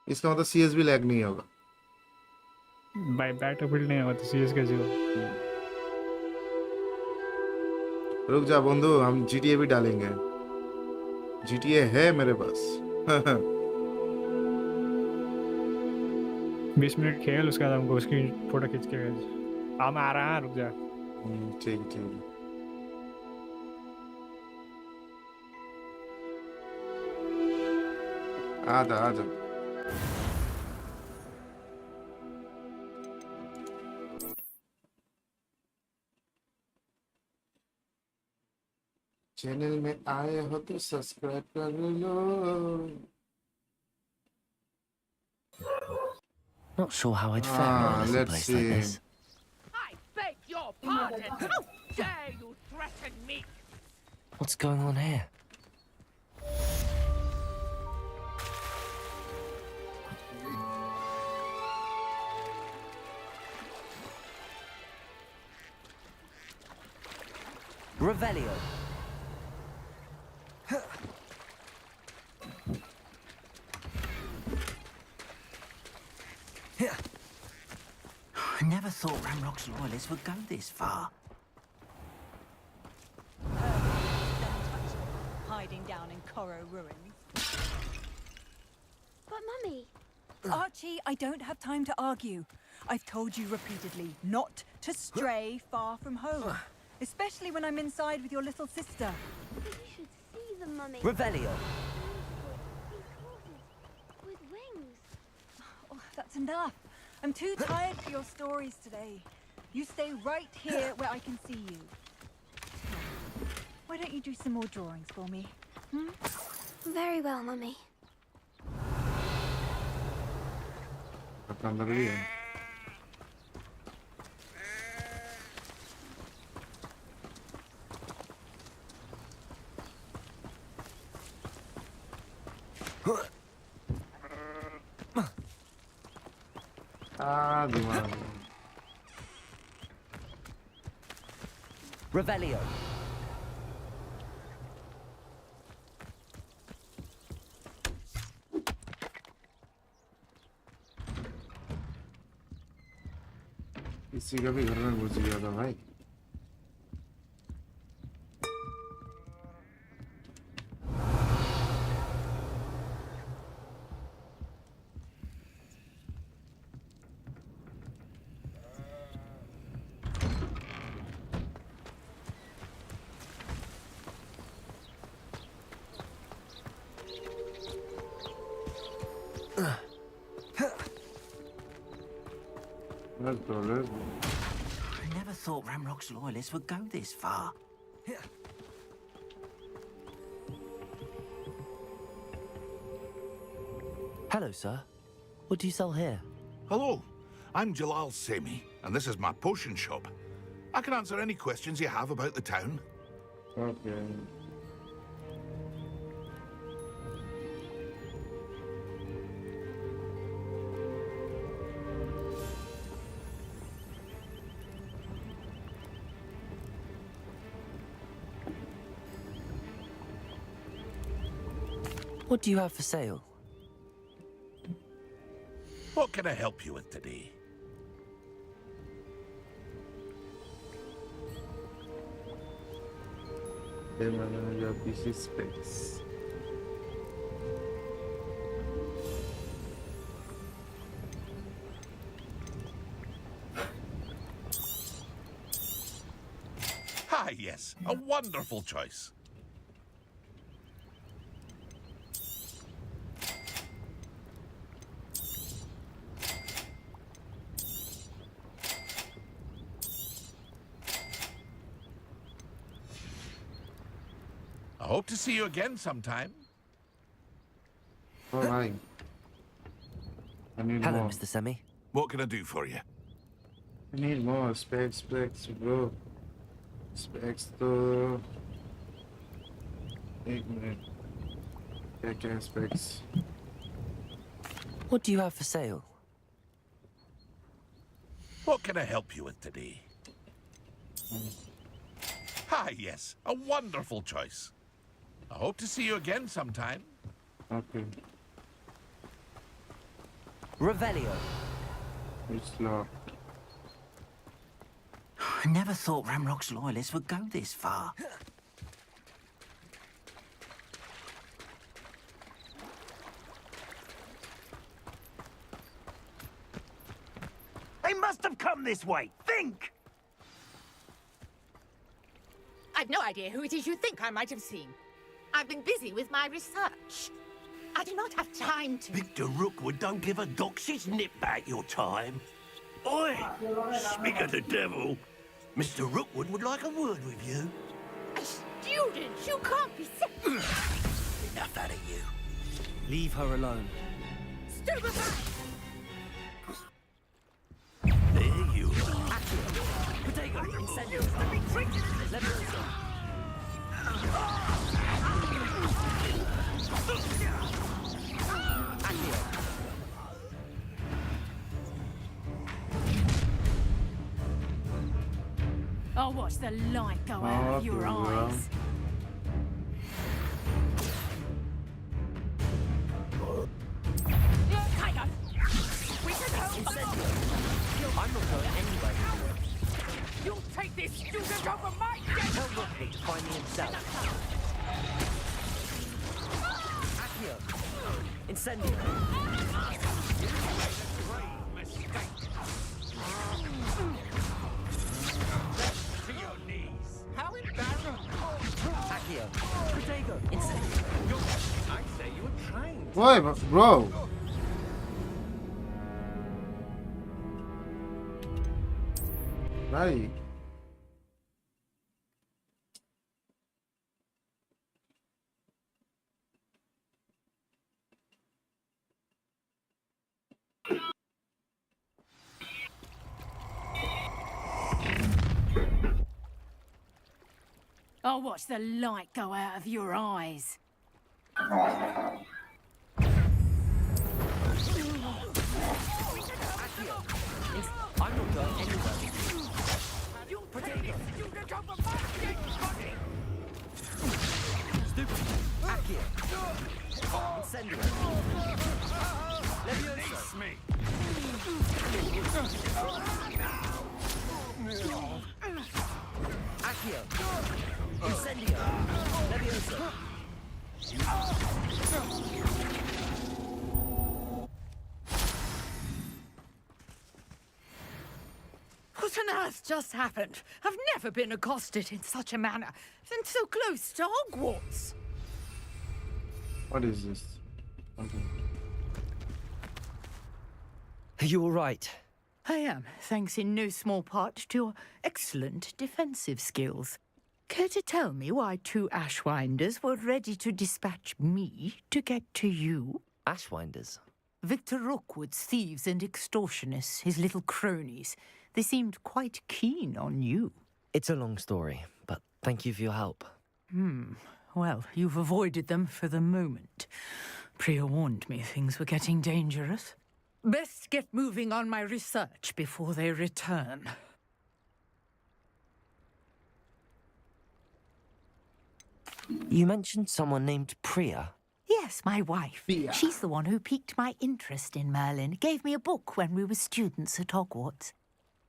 इसका मतलब सीएस भी लैग नहीं होगा भाई? बैटलफील्ड नहीं होगा तो सीएस कैसे हो? रुक जा बंधु, हम जीटीए भी डालेंगे। जीटीए है मेरे पास। 20 मिनट खेल, उसके बाद हमको उसकी फोटो खींच के भेज। हम आ रहा है, रुक जा। ठीक ठीक। आजा आजा। चैनल में आए हो तो सब्सक्राइब कर लो। Not sure how I'd fare in a little let's place like see. this. I beg your pardon! How dare you threaten me? What's going on here? Revelio. I never thought Ramrock's loyalists would go this far. Hiding down in Corro ruins. But Mummy, Archie, I don't have time to argue. I've told you repeatedly not to stray far from home. Especially when I'm inside with your little sister. but you should see them, Mummy. Revelio. With wings. Oh, that's enough. I'm too tired for your stories today. You stay right here where I can see you. Why don't you do some more drawings for me? Very well, Mummy. अपना अंदर भी है। दिमाग। Revelio. किसी का भी घर में घुस गया था भाई। Let's go, let's go. I never thought Ramrock's loyalists would go this far. Hello, sir. What do you sell here? Hello, I'm Jalal Semi, and this is my potion shop. I can answer any questions you have about the town. Okay. What do you have for sale? What can I help you with today? Then your PC space. Ah, yes, a wonderful choice. I hope to see you again sometime. Oh, hi. I need Hello, more. Mr. Semi. What can I do for you? I need more specs, bro. Specs to... एक minute. क्या specs? What do you have for sale? What can I help you with today? Ah, yes, a wonderful choice. I hope to see you again sometime. Okay. Revelio. It's locked. I never thought Ramrock's loyalists would go this far. They must have come this way. Think! I've no idea who it is you think I might have seen. I've been busy with my research. I do not have time to... Victor Rookwood don't give a doxy's nip back your time. Oi! Speak of the devil. Mr. Rookwood would like a word with you. A student? You can't be sick. Enough out of you. Leave her alone. Stupefy! There you are. Potato, incendio. Leviosa. Accio. I'll watch the light go out of your eyes. I'm not going anywhere. You'll take this student over my dead! Tell Rookwood to find me himself. Accio. Incendio. How embarrassing! Accio. Potato. Incendio. I say you were trained. Why, bro? Right. I'll watch the light go out of your eyes. I'm not going anywhere. You'll take this student over my dead body! Stupid. Accio. Incendio. Leviosa. Accio. Incendio. Leviosa. What on earth just happened? I've never been accosted in such a manner, and so close to Hogwarts. What is this? Okay. Are you all right? I am, thanks in no small part to your excellent defensive skills. Care to tell me why 2 Ashwinders were ready to dispatch me to get to you? Ashwinders? Victor Rookwood's thieves and extortionists, his little cronies. They seemed quite keen on you. It's a long story, but thank you for your help. Well, you've avoided them for the moment. Priya warned me things were getting dangerous. Best get moving on my research before they return. You mentioned someone named Priya. Yes, my wife. Priya. She's the one who piqued my interest in Merlin. Gave me a book when we were students at Hogwarts.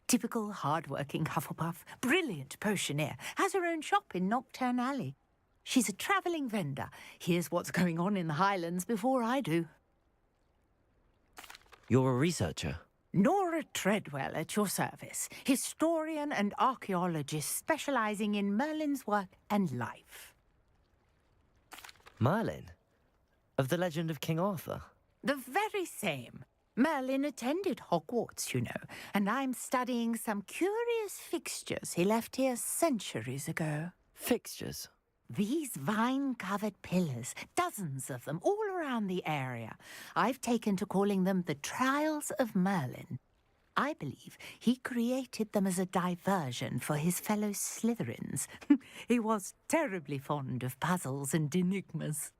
Typical hard-working Hufflepuff, brilliant potioneer, has her own shop in Nocturne Alley. She's a travelling vendor. Hears what's going on in the Highlands before I do. You're a researcher? Nora Treadwell at your service, historian and archaeologist specialising in Merlin's work and life. Merlin? Of the legend of King Arthur? The very same. Merlin attended Hogwarts, you know, and I'm studying some curious fixtures he left here centuries ago. Fixtures? These vine-covered pillars, dozens of them, all around the area. I've taken to calling them the Trials of Merlin. I believe he created them as a diversion for his fellow Slytherins. He was terribly fond of puzzles and enigmas.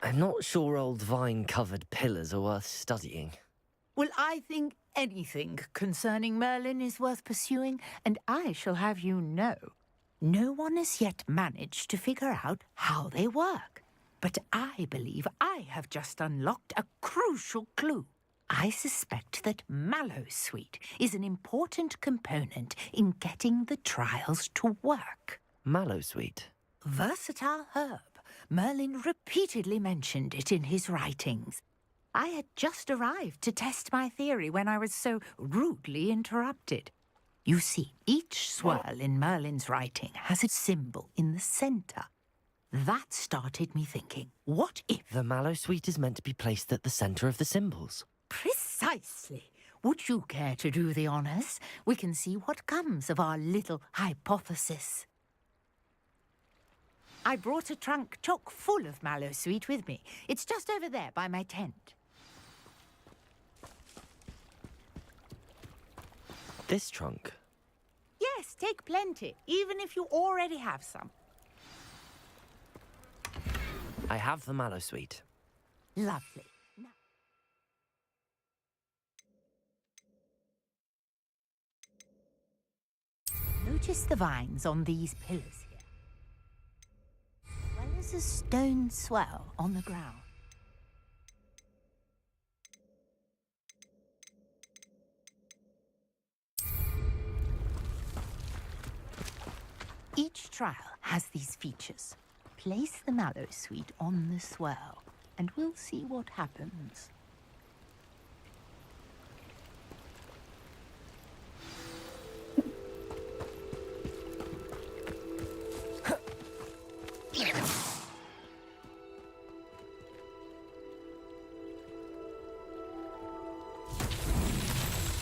I'm not sure old vine-covered pillars are worth studying. Well, I think anything concerning Merlin is worth pursuing, and I shall have you know, no one has yet managed to figure out how they work. But I believe I have just unlocked a crucial clue. I suspect that Mallowsweet is an important component in getting the trials to work. Mallowsweet? Versatile herb. Merlin repeatedly mentioned it in his writings. I had just arrived to test my theory when I was so rudely interrupted. You see, each swirl in Merlin's writing has a symbol in the centre. That started me thinking, what if... The Mallowsweet is meant to be placed at the centre of the symbols. Precisely. Would you care to do the honours? We can see what comes of our little hypothesis. I brought a trunk chock full of Mallowsweet with me. It's just over there by my tent. This trunk? Yes, take plenty, even if you already have some. I have the Mallowsweet. Lovely. Now... Notice the vines on these pillars here. As well as a stone swell on the ground. Each trial has these features. Place the Mallowsweet on the swirl, and we'll see what happens.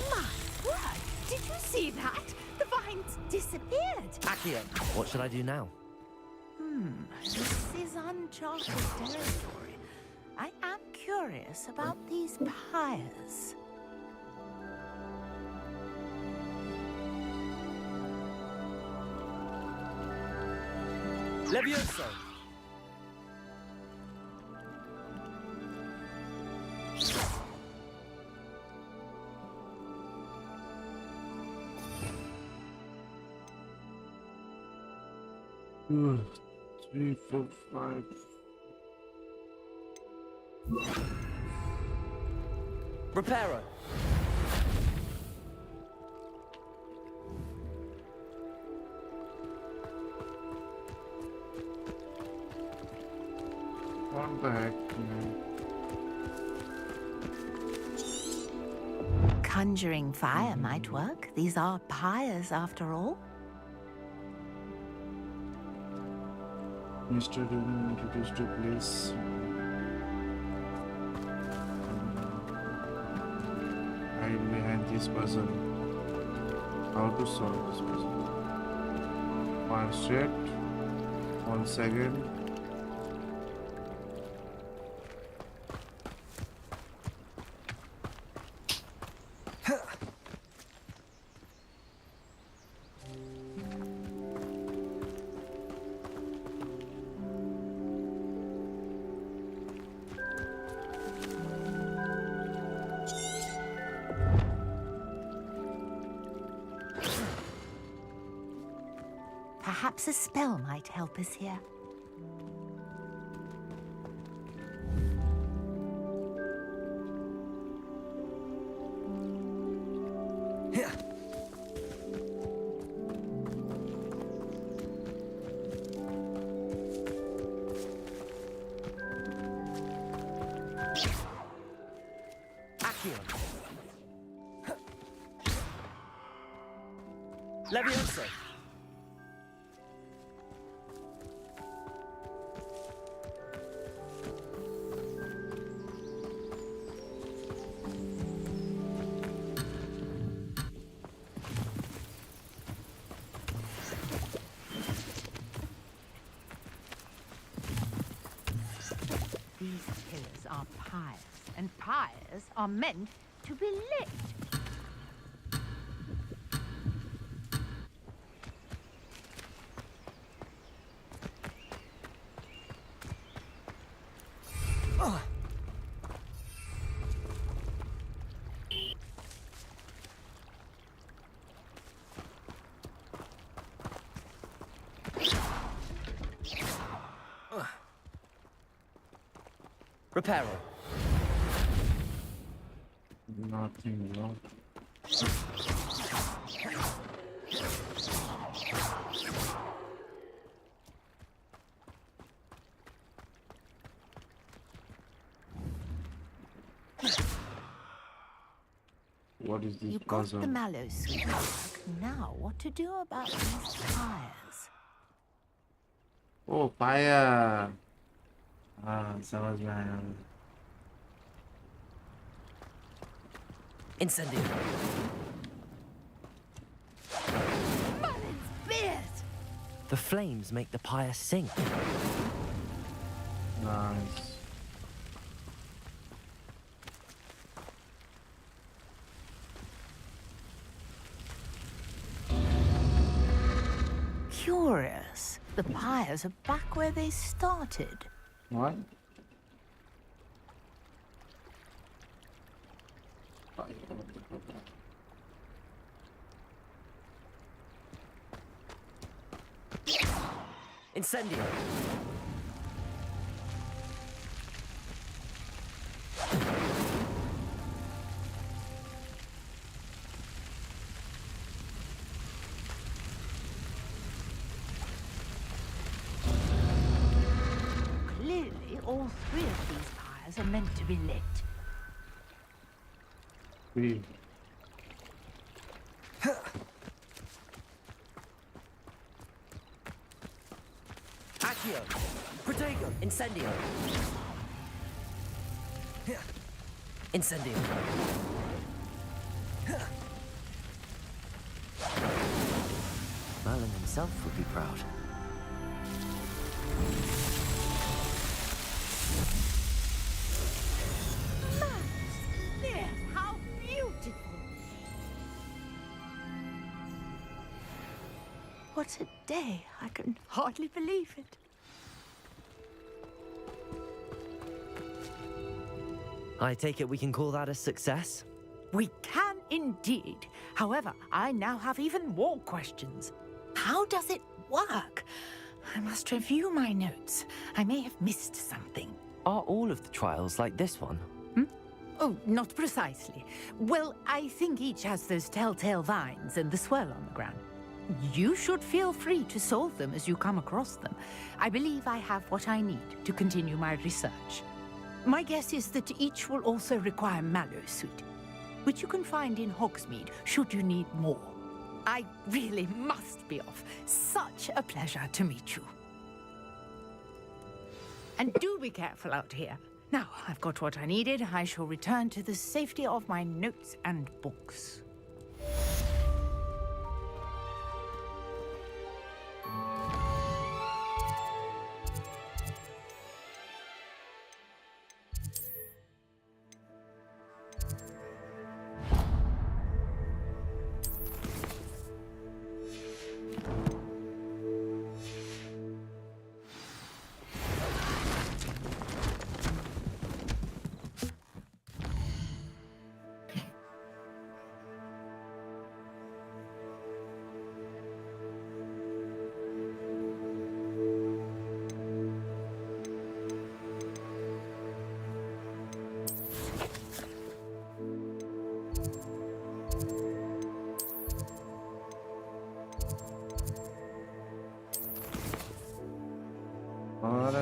My word! Did you see that? The vines disappeared. Accio, what should I do now? This is uncharted territory. I am curious about these pyres. Levioso! Two, 3, 4, 5. Reparo! What the heck? Conjuring fire might work. These are pyres after all. Mr. Doom introduced to place. Hide behind this person. How to solve this puzzle? 1 straight. 1 second. Perhaps a spell might help us here. Leviosa. These pillars are pyres, and pyres are meant to be lit. Reparo. Nothing wrong. What is this You got puzzle? the mallow sweet work. Now, what to do about these pyres? Oh, fire! समझ में आया. Incendio. Merlin's beard! The flames make the pyre sink. Nice. Curious. The pyres are back where they started. What? Incendio. Clearly, all three of these pyres are meant to be lit. Three. Accio. Protego. Incendio. Incendio. Merlin himself would be proud. Yes, how beautiful! What a day. I can hardly believe it. I take it we can call that a success? We can indeed. However, I now have even more questions. How does it work? I must review my notes. I may have missed something. Are all of the trials like this one? Oh, not precisely. Well, I think each has those telltale vines and the swirl on the ground. You should feel free to solve them as you come across them. I believe I have what I need to continue my research. My guess is that each will also require mallow sweet, which you can find in Hogsmeade should you need more. I really must be off. Such a pleasure to meet you. And do be careful out here. Now, I've got what I needed. I shall return to the safety of my notes and books.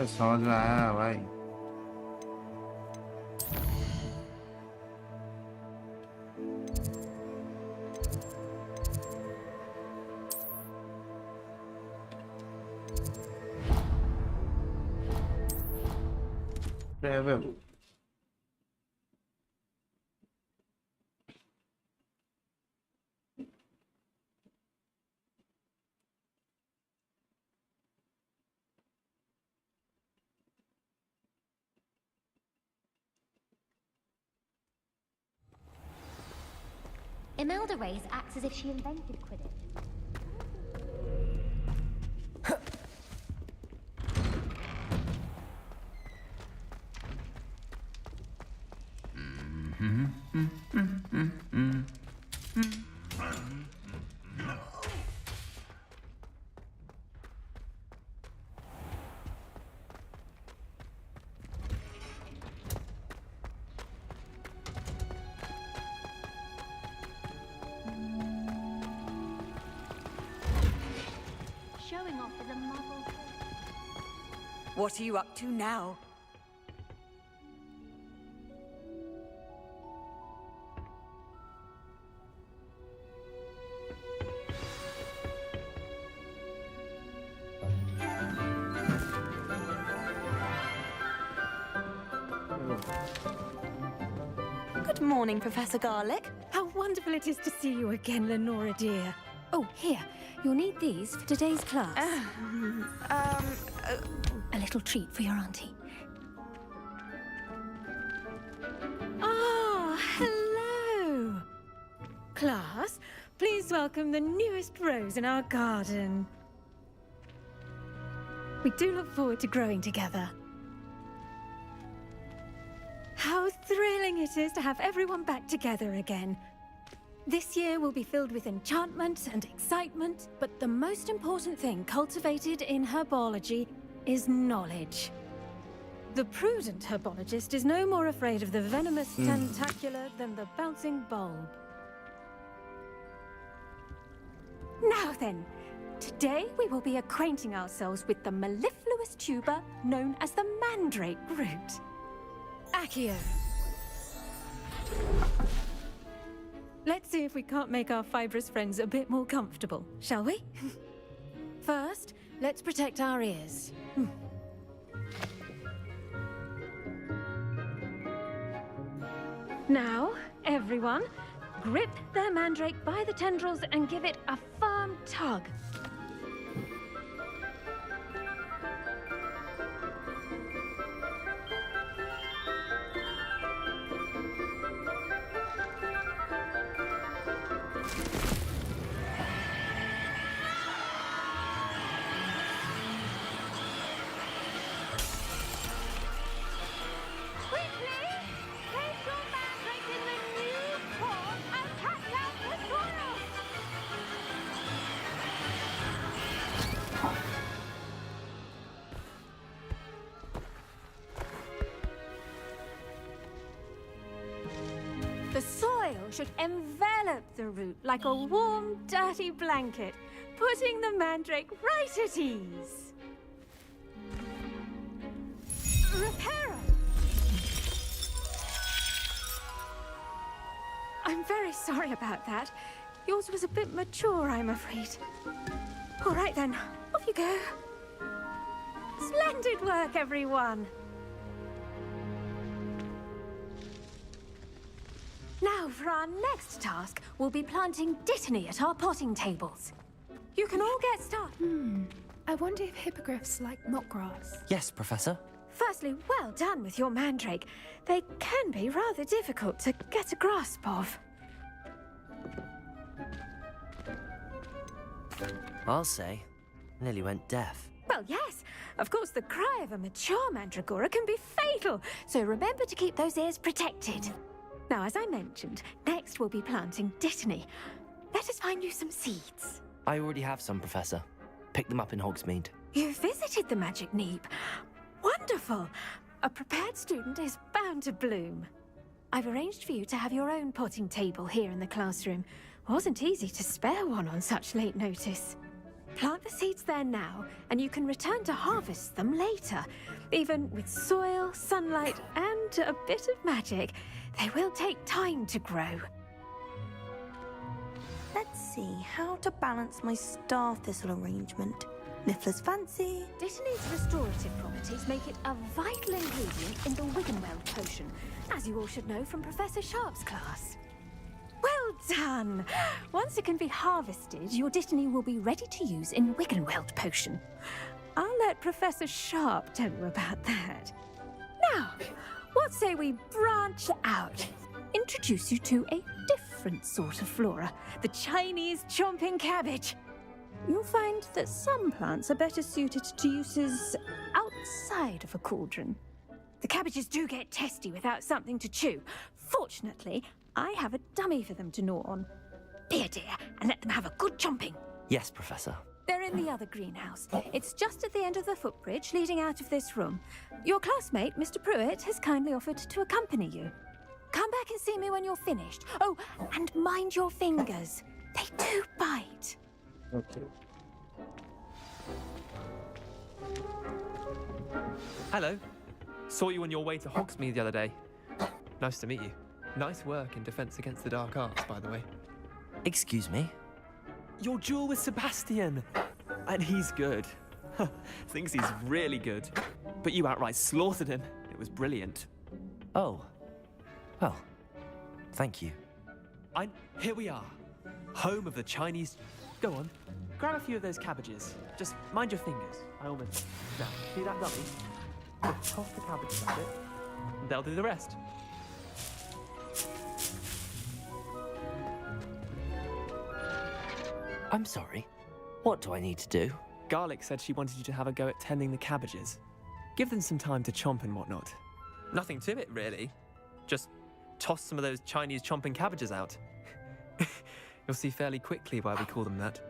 समझ में आया भाई. Travel. Imelda Reyes acts as if she invented Quidditch. Showing off as a muggle. What are you up to now? Good morning, Professor Garlick. How wonderful it is to see you again, Lenora dear. Oh, here. You'll need these for today's class. A little treat for your auntie. Ah, hello. Class, please welcome the newest rose in our garden. We do look forward to growing together. How thrilling it is to have everyone back together again. This year will be filled with enchantment and excitement, but the most important thing cultivated in herbology is knowledge. The prudent herbologist is no more afraid of the venomous tentacular than the bouncing bulb. Now then, today we will be acquainting ourselves with the mellifluous tuber known as the mandrake root. Accio. Let's see if we can't make our fibrous friends a bit more comfortable, shall we? First, let's protect our ears. Now, everyone, grip their mandrake by the tendrils and give it a firm tug. The soil should envelop the root like a warm, dirty blanket, putting the mandrake right at ease. Reparo! I'm very sorry about that. Yours was a bit mature, I'm afraid. All right then, off you go. Splendid work, everyone. Now, for our next task, we'll be planting dittany at our potting tables. You can all get started. I wonder if hippogriffs like knotgrass. Yes, Professor. Firstly, well done with your mandrake. They can be rather difficult to get a grasp of. I'll say. Nearly went deaf. Well, yes. Of course, the cry of a mature mandragora can be fatal, so remember to keep those ears protected. Now, as I mentioned, next we'll be planting dittany. Let us find you some seeds. I already have some, Professor. Picked them up in Hogsmeade. You visited the Magic Neep. Wonderful! A prepared student is bound to bloom. I've arranged for you to have your own potting table here in the classroom. Wasn't easy to spare one on such late notice. Plant the seeds there now, and you can return to harvest them later. Even with soil, sunlight, and a bit of magic, they will take time to grow. Let's see how to balance my star thistle arrangement. Niffler's fancy. Dittany's restorative properties make it a vital ingredient in the Wiggenweld potion, as you all should know from Professor Sharp's class. Well done! Once it can be harvested, your Dittany will be ready to use in Wiggenweld potion. I'll let Professor Sharp tell you about that. Now, what say we branch out? Introduce you to a different sort of flora, the Chinese chomping cabbage. You'll find that some plants are better suited to uses outside of a cauldron. The cabbages do get testy without something to chew. Fortunately, I have a dummy for them to gnaw on. Be a dear and let them have a good chomping. Yes, Professor. They're in the other greenhouse. It's just at the end of the footbridge leading out of this room. Your classmate, Mr. Pruitt, has kindly offered to accompany you. Come back and see me when you're finished. Oh, and mind your fingers. They do bite. Okay. Hello. Saw you on your way to Hogsmeade the other day. Nice to meet you. Nice work in Defense Against the Dark Arts, by the way. Excuse me? Your duel with Sebastian! And he's good. Thinks he's really good. But you outright slaughtered him. It was brilliant. Oh. Well, thank you. Here we are. Home of the Chinese... Go on. Grab a few of those cabbages. Just mind your fingers. I almost... Now, see that dummy? Just toss the cabbages at it. And they'll do the rest. I'm sorry. What do I need to do? Garlic said she wanted you to have a go at tending the cabbages. Give them some time to chomp and whatnot. Nothing to it, really. Just toss some of those Chinese chomping cabbages out. You'll see fairly quickly why we call them that.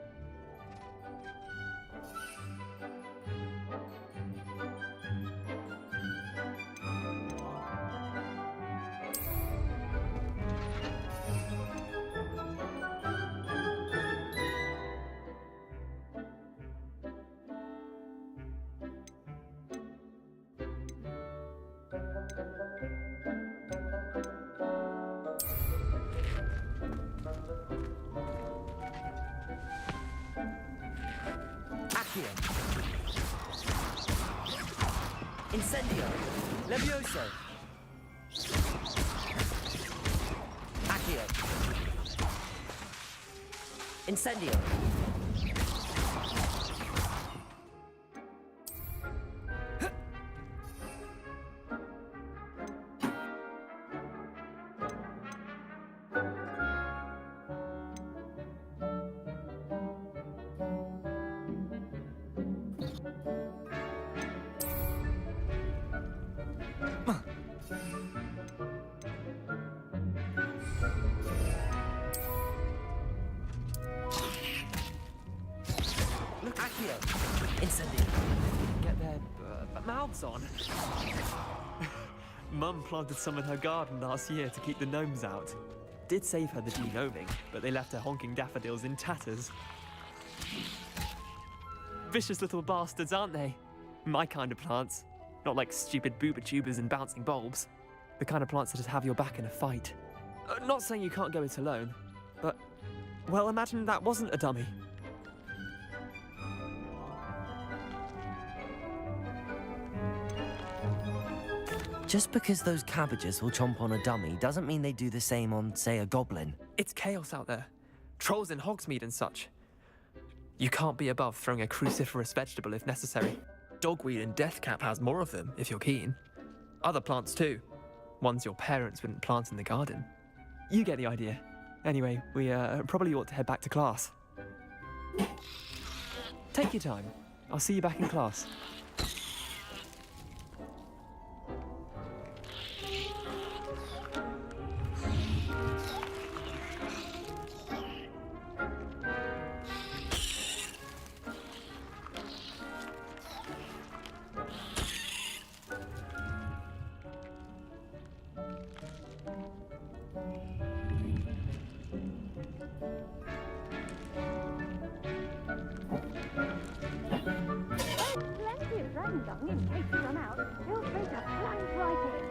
Incendio! Levioso! Accio! Incendio! Get their mouths on. Mum planted some in her garden last year to keep the gnomes out. Did save her the de-gnoming, but they left her honking daffodils in tatters. Vicious little bastards, aren't they? My kind of plants. Not like stupid booba tubers and bouncing bulbs. The kind of plants that just have your back in a fight. Not saying you can't go it alone, but... Well, imagine that wasn't a dummy. Just because those cabbages will chomp on a dummy doesn't mean they do the same on, say, a goblin. It's chaos out there. Trolls in Hogsmeade and such. You can't be above throwing a cruciferous vegetable if necessary. Dogweed and deathcap has more of them, if you're keen. Other plants too. Ones your parents wouldn't plant in the garden. You get the idea. Anyway, we probably ought to head back to class. Take your time. I'll see you back in class. ding dong in case you run out. Feel free to climb right in.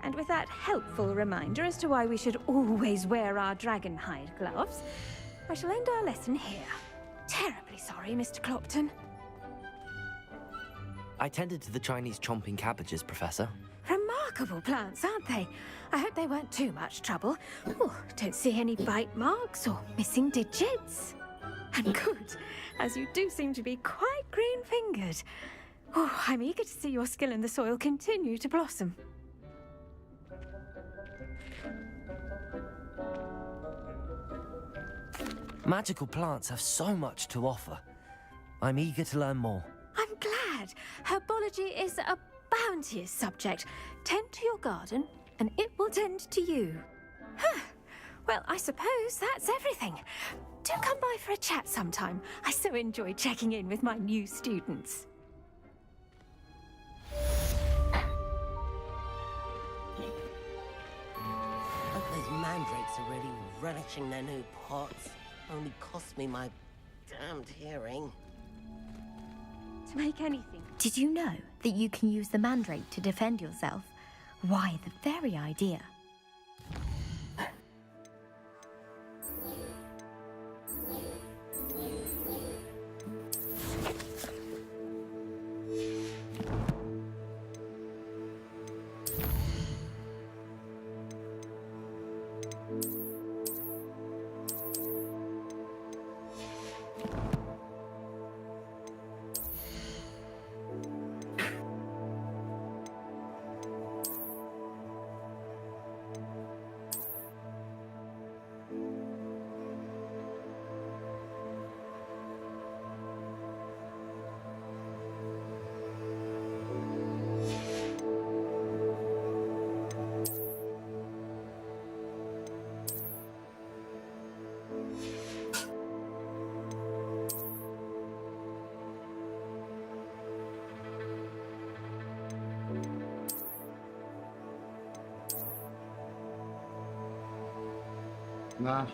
And with that helpful reminder as to why we should always wear our dragon hide gloves, I shall end our lesson here. Terribly sorry, Mr. Clopton. I tended to the Chinese chomping cabbages, Professor. Remarkable plants, aren't they? I hope they weren't too much trouble. Oh, don't see any bite marks or missing digits. And good, as you do seem to be quite green-fingered. Oh, I'm eager to see your skill in the soil continue to blossom. Magical plants have so much to offer. I'm eager to learn more. I'm glad. Herbology is a bounteous subject. Tend to your garden, and it will tend to you. Huh. Well, I suppose that's everything. Do come by for a chat sometime. I so enjoy checking in with my new students. Hope those mandrakes are really relishing their new pots. Only cost me my damned hearing. To make anything. Did you know that you can use the mandrake to defend yourself? Why, the very idea. Nah.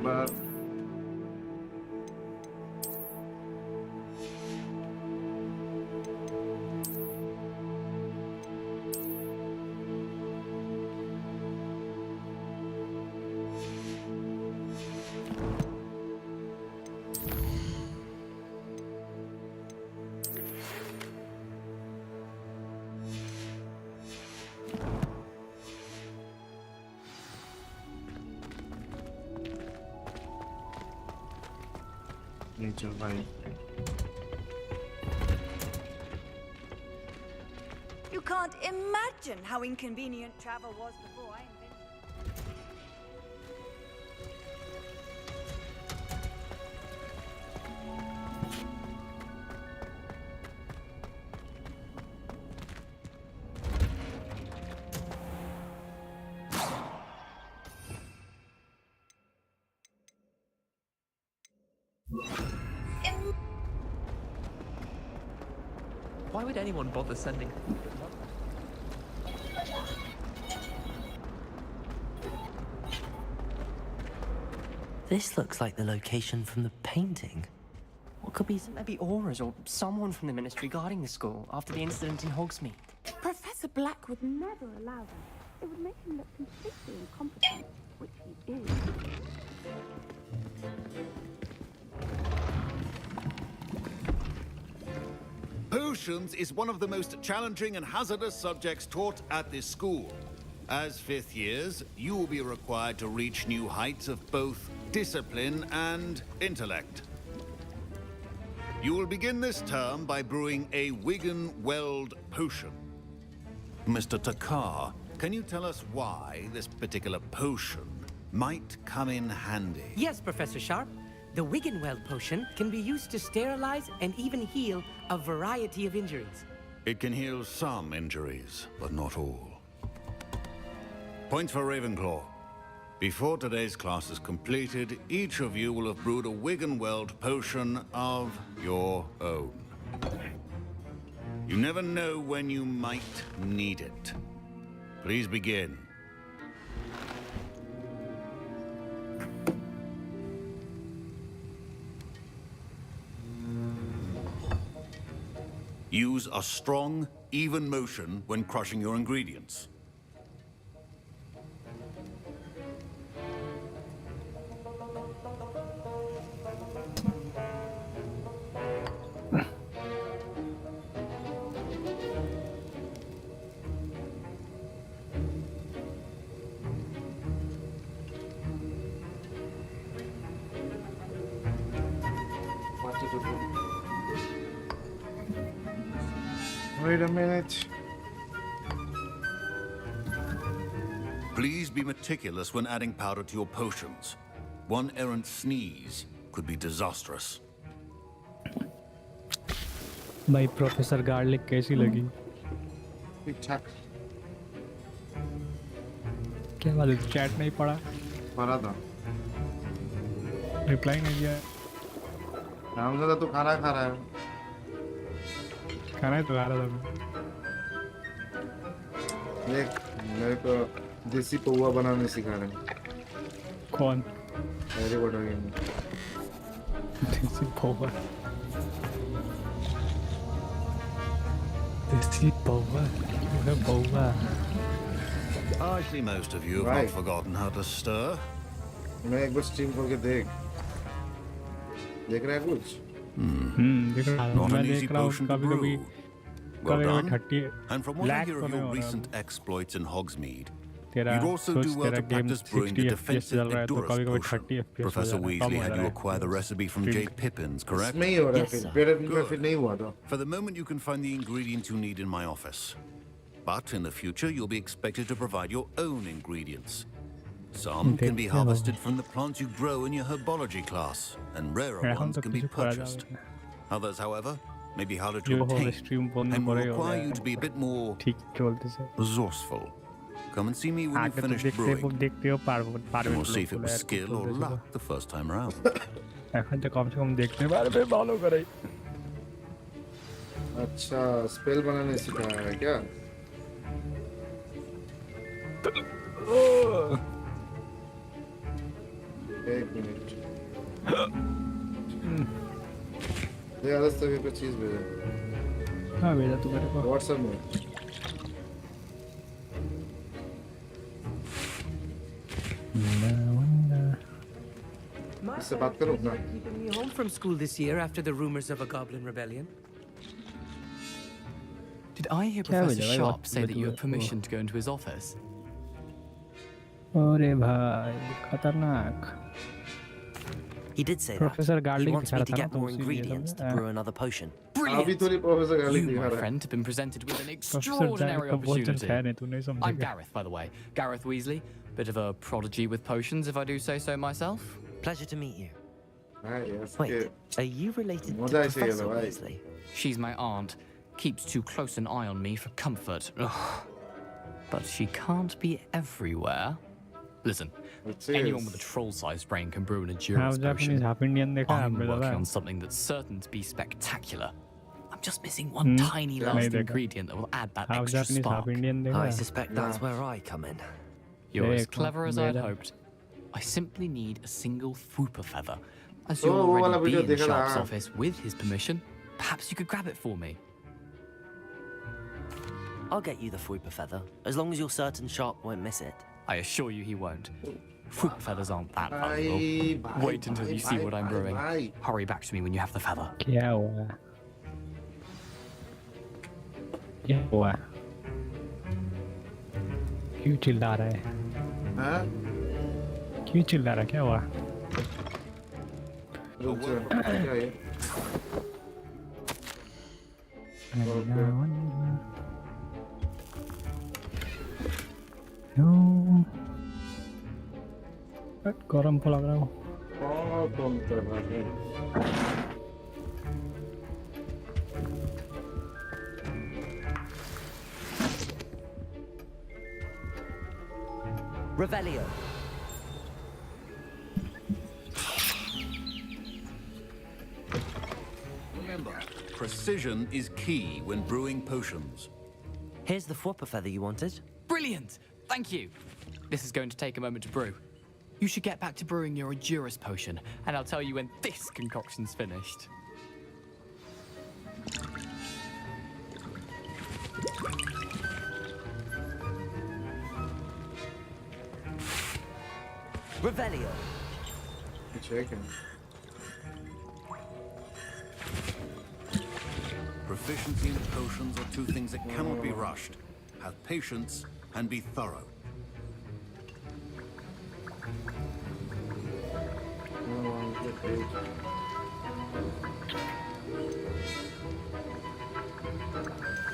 But nature vibe. You can't imagine how inconvenient travel was before I invented Why would anyone bother sending? This looks like the location from the painting. What could be? Maybe Aura's or someone from the ministry guarding the school after the incident in Hogsmeade. Professor Black would never allow that. It would make him look completely incompetent, which he is. Potions is one of the most challenging and hazardous subjects taught at this school. As fifth years, you will be required to reach new heights of both discipline and intellect. You will begin this term by brewing a Wigan Weld potion. Mr. Takar, can you tell us why this particular potion might come in handy? Yes, Professor Sharp. The Wiggenweld potion can be used to sterilize and even heal a variety of injuries. It can heal some injuries, but not all. Points for Ravenclaw. Before today's class is completed, each of you will have brewed a Wiggenweld potion of your own. You never know when you might need it. Please begin. Use a strong, even motion when crushing your ingredients. Wait a minute. Please be meticulous when adding powder to your potions. One errant sneeze could be disastrous. भाई professor garlic कैसी लगी? ठीक ठाक। क्या बात है? Chat नहीं पढ़ा? पढ़ा था। रिप्लाई नहीं दिया? नाम से तो खाना खा रहा है। खाना ही तो खा रहा था मैं। देख मेरे को देसी पौवा बनाने सिखा रहे हैं। कौन? हैरी पॉटर गेम में। देसी पौवा। देसी पौवा। क्या पौवा? Actually, most of you have not forgotten how to stir. मैं एक बार स्ट्रीम करके देख रहा है कुछ? देख रहा हूँ। मैं देख रहा हूँ कभी-कभी Well done. And from what I hear of your recent exploits in Hogsmeade, you'd also do well to practice brewing the defensive Endurance potion. Professor Weasley had you acquire the recipe from J. Pippin's, correct? Yes, sir. Good. For the moment, you can find the ingredients you need in my office. But in the future, you'll be expected to provide your own ingredients. Some can be harvested from the plants you grow in your herbology class, and rarer ones can be purchased. Others, however, may be harder to obtain, and will require you to be a bit more resourceful. Come and see me when you finish brewing, and we'll see if it was skill or luck the first time around. अच्छा spell बनाने सिखाया है क्या? एक minute. ये अलग तरह की चीज भेजा। हाँ भेजा तू मेरे को। व्हाट्सएप में। इससे बात करो ना। Keeping me home from school this year after the rumors of a goblin rebellion. Did I hear Professor Sharp say that you have permission to go into his office? अरे भाई खतरनाक। He did say Professor that. He wants me to get more ingredients to brew another potion. Brilliant! You, my friend, have been presented with an extraordinary opportunity. I'm Gareth, by the way. Gareth Weasley. Bit of a prodigy with potions, if I do say so myself. Pleasure to meet you. Yes. Wait, are you related to Professor Weasley? She's my aunt. Keeps too close an eye on me for comfort. Ugh. But she can't be everywhere. Listen, anyone with a troll-sized brain can brew an endurance potion. I'm working on something that's certain to be spectacular. I'm just missing one tiny last ingredient that will add that extra spark. I suspect that's where I come in. You're as clever as I'd hoped. I simply need a single Fwooper feather. As you'll already be in Sharp's office with his permission, perhaps you could grab it for me. I'll get you the Fwooper feather, as long as you're certain Sharp won't miss it. I assure you he won't. Fwooper feathers aren't that valuable. Wait until you see what I'm brewing. Hurry back to me when you have the feather. क्या हुआ? क्या हुआ? क्यों चिल्ला रहा है? हाँ? क्यों चिल्ला रहा है? क्या हुआ? क्या है? गरम को लग रहा हूँ। Revelio. Remember, precision is key when brewing potions. Here's the Fwopper feather you wanted. Brilliant! Thank you. This is going to take a moment to brew. You should get back to brewing your Endurus potion, and I'll tell you when this concoction's finished. Revelio. Checking. Proficiency in potions are two things that cannot be rushed. Have patience and be thorough.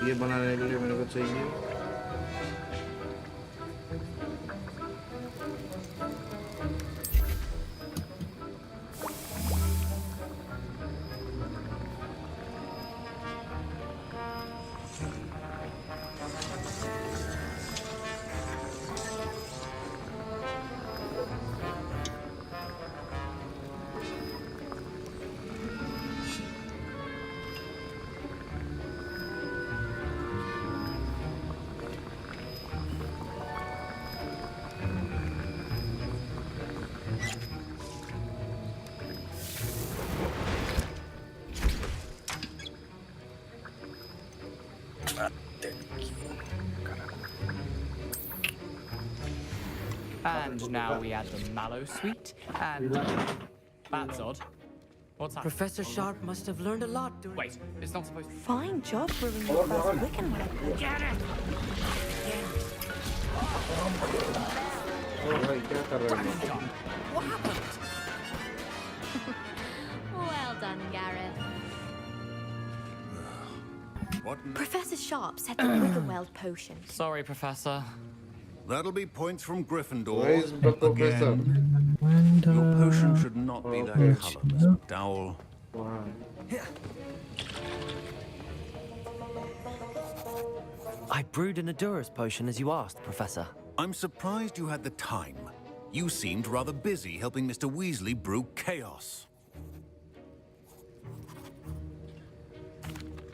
ये बनाने के लिए मेरे को चाहिए And now we add the mallow sweet, and that's odd. What's happening? Professor Sharp must have learned a lot during... Wait, it's not supposed to... Fine job brewing your first Wiccan. Get it! What happened? Well done, Gareth. Professor Sharp set the Wiggenweld potion. Sorry, Professor. That'll be points from Gryffindor. Where is the professor? Your potion should not be that color, Mr. McDowell. I brewed an Endurus potion as you asked, Professor. I'm surprised you had the time. You seemed rather busy helping Mr. Weasley brew chaos.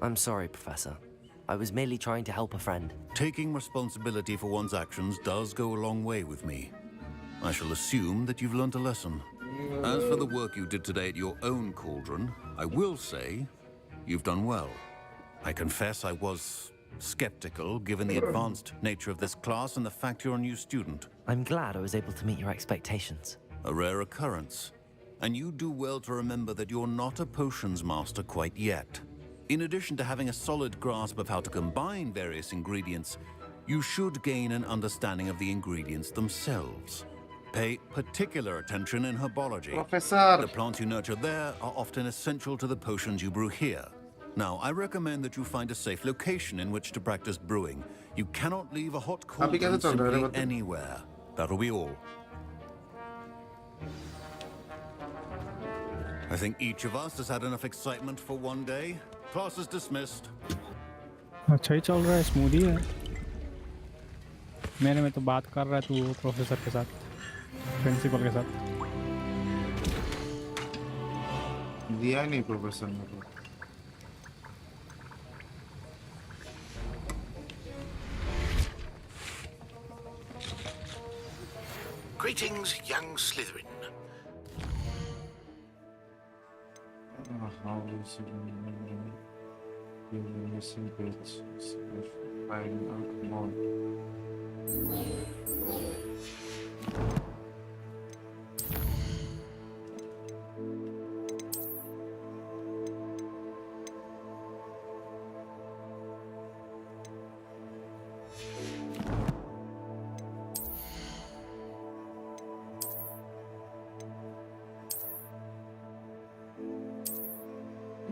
I'm sorry, Professor. I was merely trying to help a friend. Taking responsibility for one's actions does go a long way with me. I shall assume that you've learnt a lesson. As for the work you did today at your own cauldron, I will say you've done well. I confess I was skeptical, given the advanced nature of this class and the fact you're a new student. I'm glad I was able to meet your expectations. A rare occurrence. And you do well to remember that you're not a potions master quite yet. In addition to having a solid grasp of how to combine various ingredients, you should gain an understanding of the ingredients themselves. Pay particular attention in herbology. Professor! The plants you nurture there are often essential to the potions you brew here. Now, I recommend that you find a safe location in which to practice brewing. You cannot leave a hot cauldron simply anywhere. That'll be all. I think each of us has had enough excitement for one day. Class is dismissed. अच्छा ही चल रहा है, smooth ही है। मेरे में तो बात कर रहा है तू प्रोफेसर के साथ, प्रिंसिपल के साथ। दिया नहीं प्रोफेसर ने तो। Greetings, young Slytherin. How is it missing bits? Finding out more.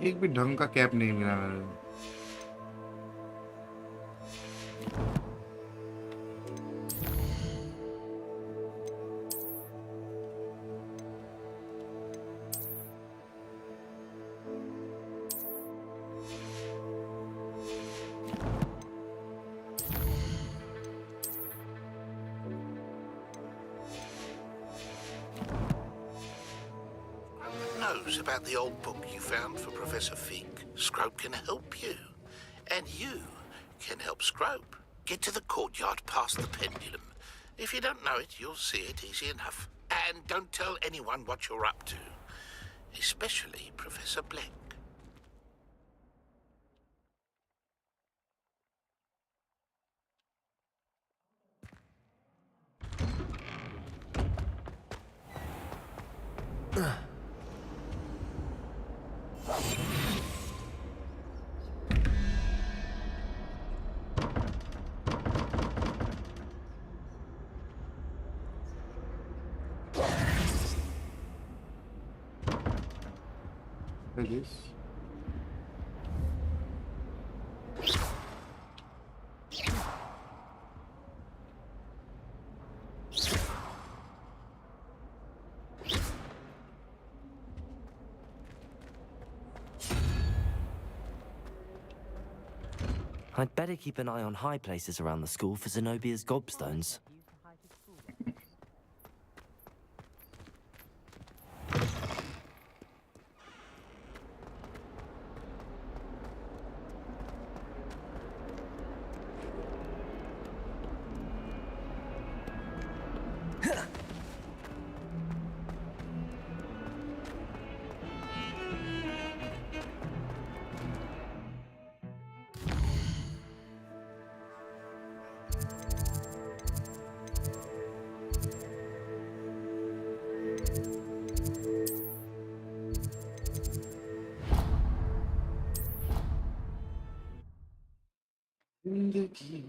एक भी ढंग का कैप नहीं मिला मेरे को। knows about the old book you found for Professor Fink, Scrope can help you. And you can help Scrope. Get to the courtyard past the pendulum. If you don't know it, you'll see it easy enough. And don't tell anyone what you're up to. Especially Professor Black. Like this. I'd better keep an eye on high places around the school for Zenobia's gobstones. जिंदगी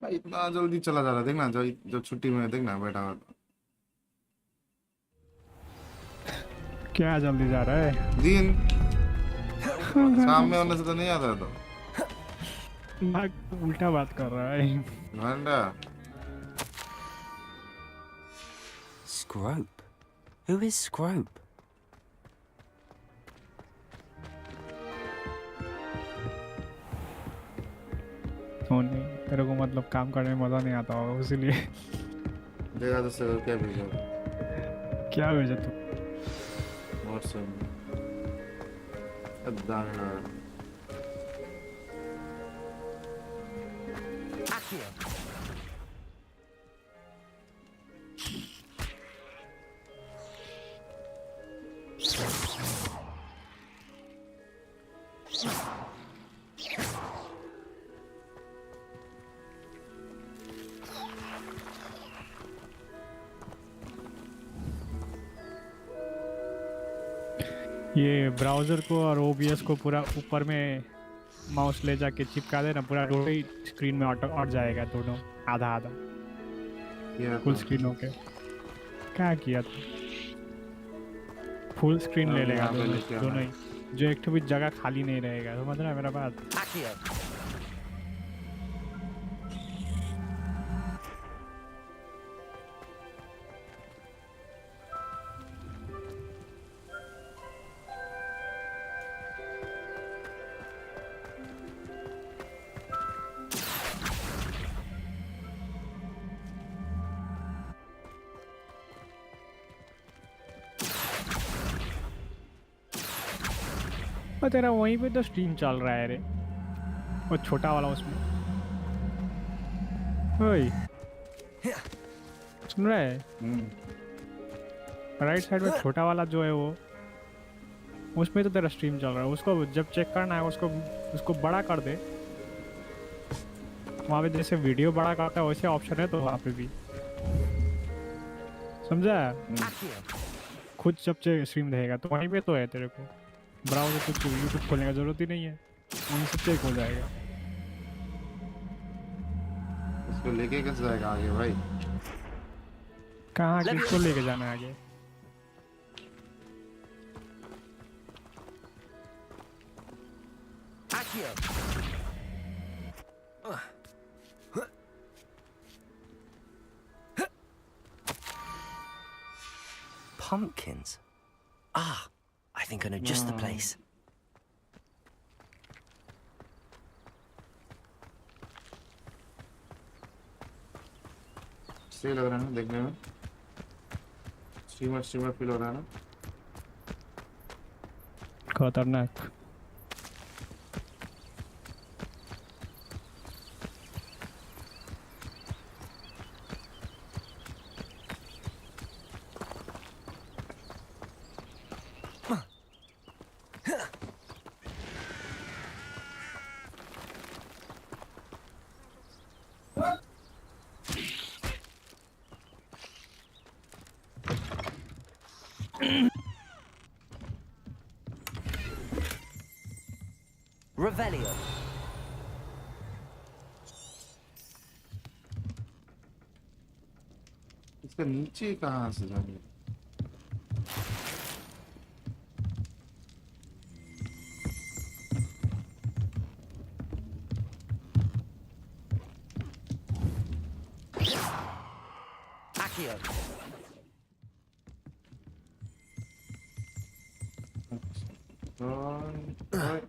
भाई इतना जल्दी चला जा रहा है, देखना जो छुट्टी में देखना बैठा हुआ क्या जल्दी जा रहा है दिन शाम में होने से तो नहीं आता तो उल्टा बात कर रहा है घंटा Scrope? Who is Scrope? नहीं तेरे को मतलब काम करने में मजा नहीं आता होगा इसीलिए देखा तो सर क्या भेजा तू व्हाट्सएप अदाना ये ब्राउजर को और ओबीएस को पूरा ऊपर में माउस ले जाके चिपका देना, पूरा दोनों ही स्क्रीन में ऑटो जाएगा, दोनों आधा आधा फुल स्क्रीन होके। क्या किया था? फुल स्क्रीन ले लेगा दोनों ही, जो एक भी जगह खाली नहीं रहेगा। समझ रहा है मेरा बात? और तेरा वहीं पे तो स्ट्रीम चल रहा है रे, वो छोटा वाला उसमें। ओए सुन रहा है? राइट साइड में छोटा वाला जो है वो, उसमें तो तेरा स्ट्रीम चल रहा है। उसको जब चेक करना है उसको बड़ा कर दे। वहाँ पे जैसे वीडियो बड़ा करता है वैसे ऑप्शन है तो वहाँ पे भी, समझा? खुद जब स्ट्रीम रहेगा तो वहीं पे तो है तेरे को। ब्राउज़र कुछ यूट्यूब खोलने का जरूरत ही नहीं है, वहीं से चेक हो जाएगा। इसको लेके कैसे जाएगा आगे भाई? कहाँ किसको लेके जाना है आगे? Pumpkins. Ah, I think I know just the place. सही लग रहा है ना देखने में स्ट्रीमर फील हो रहा है ना खतरनाक Revelio. इसका नीचे कहाँ से जाएंगे Accio. Right.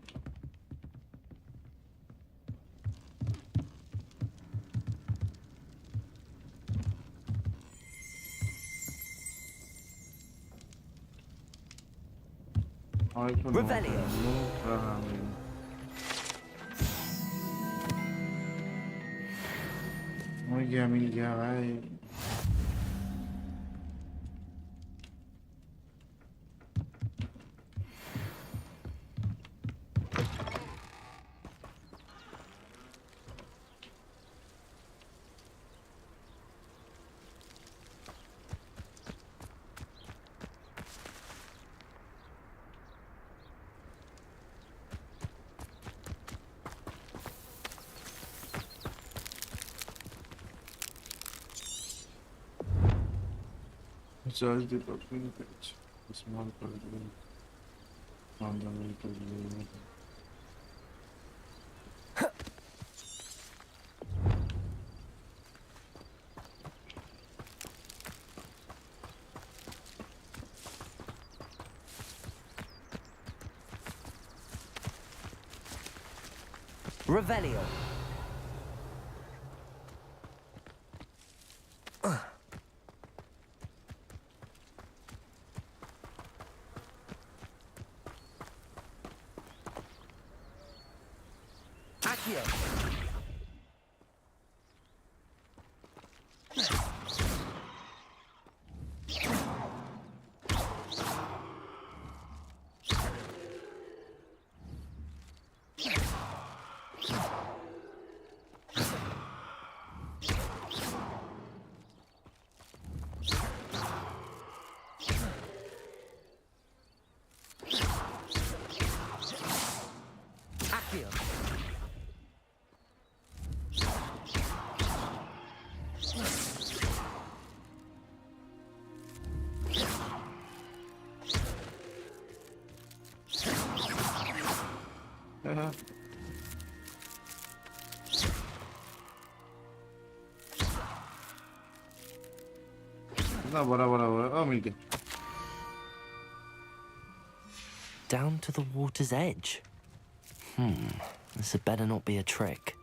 Revelio. मिल गया भाई Charge the document page. Small problem. Fundamental. Revelio. Accio. Accio. बड़ा मिल गया Down to the water's edge. This had better not be a trick.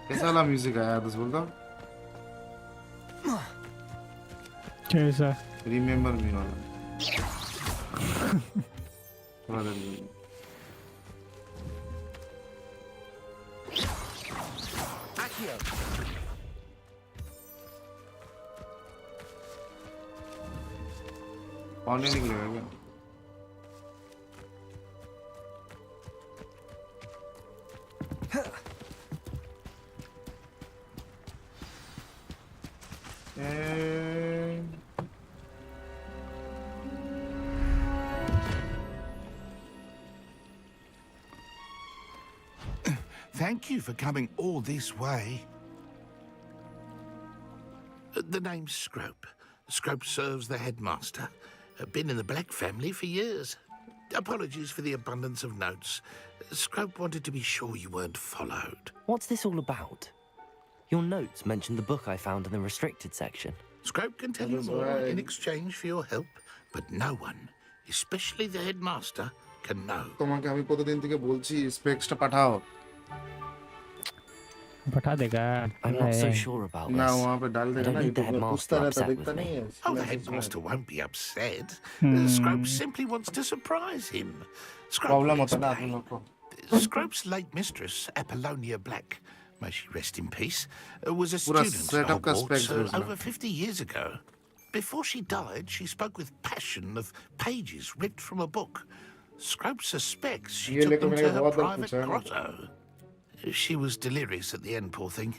कैसा वाला म्यूजिक आया तो बोलता कैसा रिमेम्बर मी वाला थोड़ा देर Accio. पानी निकलेगा क्या Thank you for coming all this way. The name's Scrope. Scrope serves the headmaster. Been in the Black family for years. Apologies for the abundance of notes. Scrope wanted to be sure you weren't followed. What's this all about? Your notes mentioned the book I found in the restricted section. Scrope can tell you more in exchange for your help, but no one, especially the headmaster, can know. তোমাকে আমি কতদিন থেকে বলছি স্পেক্সটা পাঠাও। बता देगा। I'm not so sure about this. ना वहाँ पे डाल I देगा don't ना need the यूट्यूब में पूछता headmaster रहता upset देखता with नहीं me. है। Oh, the headmaster won't be upset. Scrope simply wants to surprise him. Problem होता है ना आदमी लोग को। Scrope's late mistress, Apollonia Black, may she rest in peace, was a पूरा student at setup का specs Hogwarts भेजना। over 50 years ago. Before she died, she spoke with passion of pages ripped from a book. Scrope suspects she ये took लेकर them मैंने to her बहुत बार private पूछा है ना। grotto. She was delirious at the end, poor thing.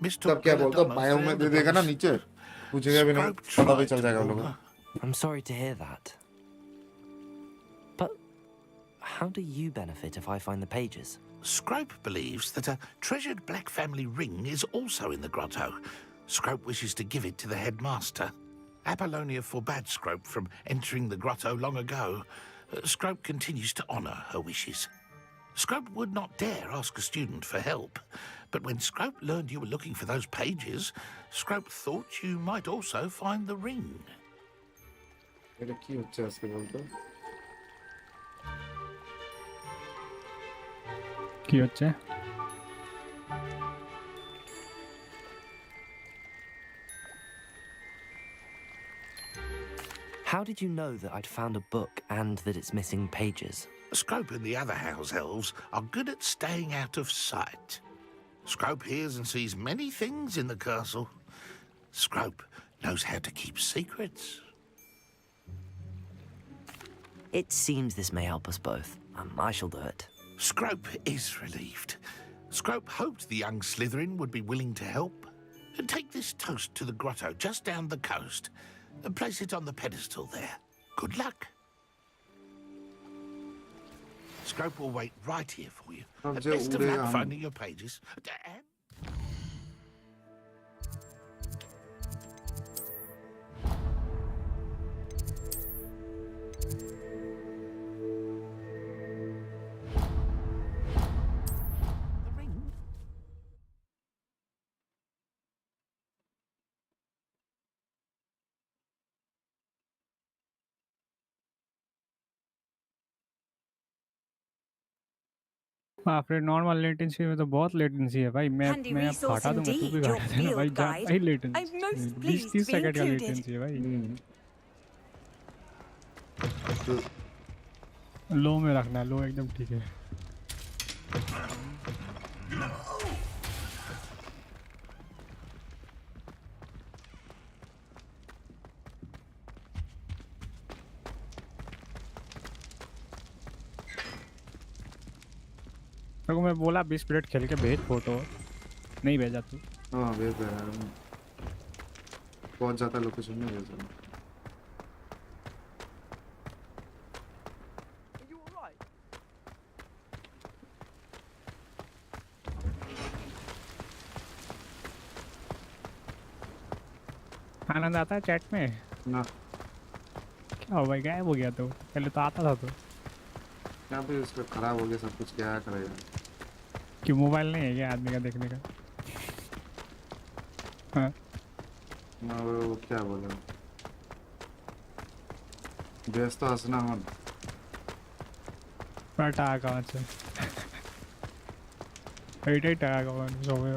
तब क्या बोलता बायो में दे देगा ना नीचे पूछेगा भी नहीं पता भी चल जाएगा उन लोगों को। I'm sorry to hear that. But how do you benefit if I find the pages? Scrope believes that a treasured black family ring is also in the grotto. Scrope wishes to give it to the headmaster. Apollonia forbade Scrope from entering the grotto long ago. Scrope continues to honour her wishes. Scrope would not dare ask a student for help, but when Scrope learned you were looking for those pages, Scrope thought you might also find the ring. এটা কি হচ্ছে আজকে বলতো? কি হচ্ছে? How did you know that I'd found a book and that it's missing pages? Scrope and the other house elves are good at staying out of sight. Scrope hears and sees many things in the castle. Scrope knows how to keep secrets. It seems this may help us both. I shall do it. Scrope is relieved. Scrope hoped the young Slytherin would be willing to help. Take this toast to the grotto just down the coast and place it on the pedestal there. Good luck. Scrope will wait right here for you. Best of luck finding your pages. बाप रे normal latency में तो बहुत latency है भाई मैं हटा दूंगा तू भी हटा देना भाई ज्यादा ही लेटेंसी 20-30 सेकंड का लेटेंसी है भाई लो में रखना लो एकदम ठीक है तो मैं बोला 20 मिनट खेल के भेज फोटो नहीं भेजा तू हाँ भेज दे यार पहुंच जाता लोकेशन में भेज दे आनंद आता है चैट में ना क्या हो भाई गायब हो गया तो पहले तो आता था तो क्या भाई उसका खराब हो गया सब कुछ क्या करेगा कि मोबाइल नहीं है क्या आदमी का देखने का हाँ ना वो क्या बोले व्यस्त तो हंसना हो पटा कहाँ से এইটাই টাকা কামানো সময়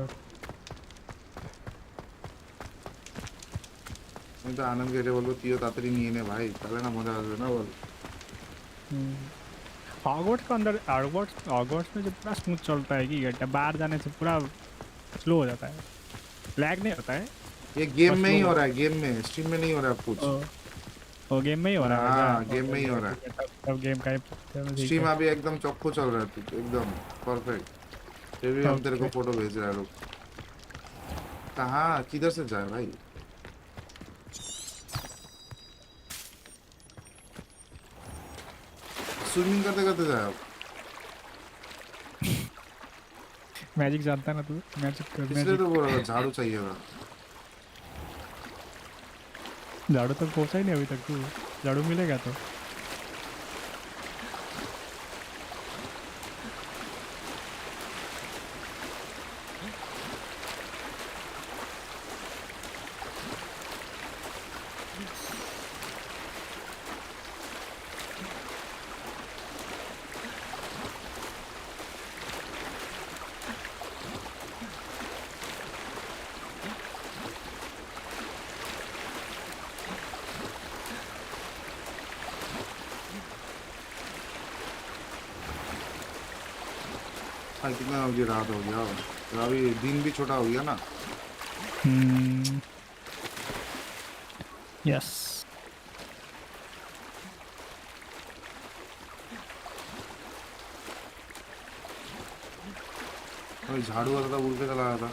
আমি তো আনন্দকে এটা বলবো তুইও তাড়াতাড়ি নিয়ে নে ভাই তাহলে না মজা আসবে না বল हॉगवर्ट्स के अंदर हॉगवर्ट्स में जो पूरा स्मूथ चलता है कि घंटा बाहर जाने से पूरा स्लो हो जाता है लैग नहीं होता है ये गेम में ही हो रहा है गेम में स्ट्रीम में नहीं हो रहा है कुछ वो गेम में ही हो रहा है हाँ गेम में ही हो रहा है तब गेम का स्ट्रीम अभी एकदम चौखो चल रहा है एकदम परफेक्ट ये भी हम तेरे को फोटो भेज रहा है रुक कहाँ किधर से जाए भाई स्विमिंग करते करते जाए मैजिक जानता है ना तू मैजिक इसलिए तो बोल रहा था झाड़ू चाहिए था झाड़ू तक पहुंचा ही नहीं अभी तक तू झाड़ू मिलेगा तो कितना जल्दी रात हो गया, और अभी दिन भी छोटा हो गया ना। यस अभी झाड़ू वाला था, उड़ के चला रहा था।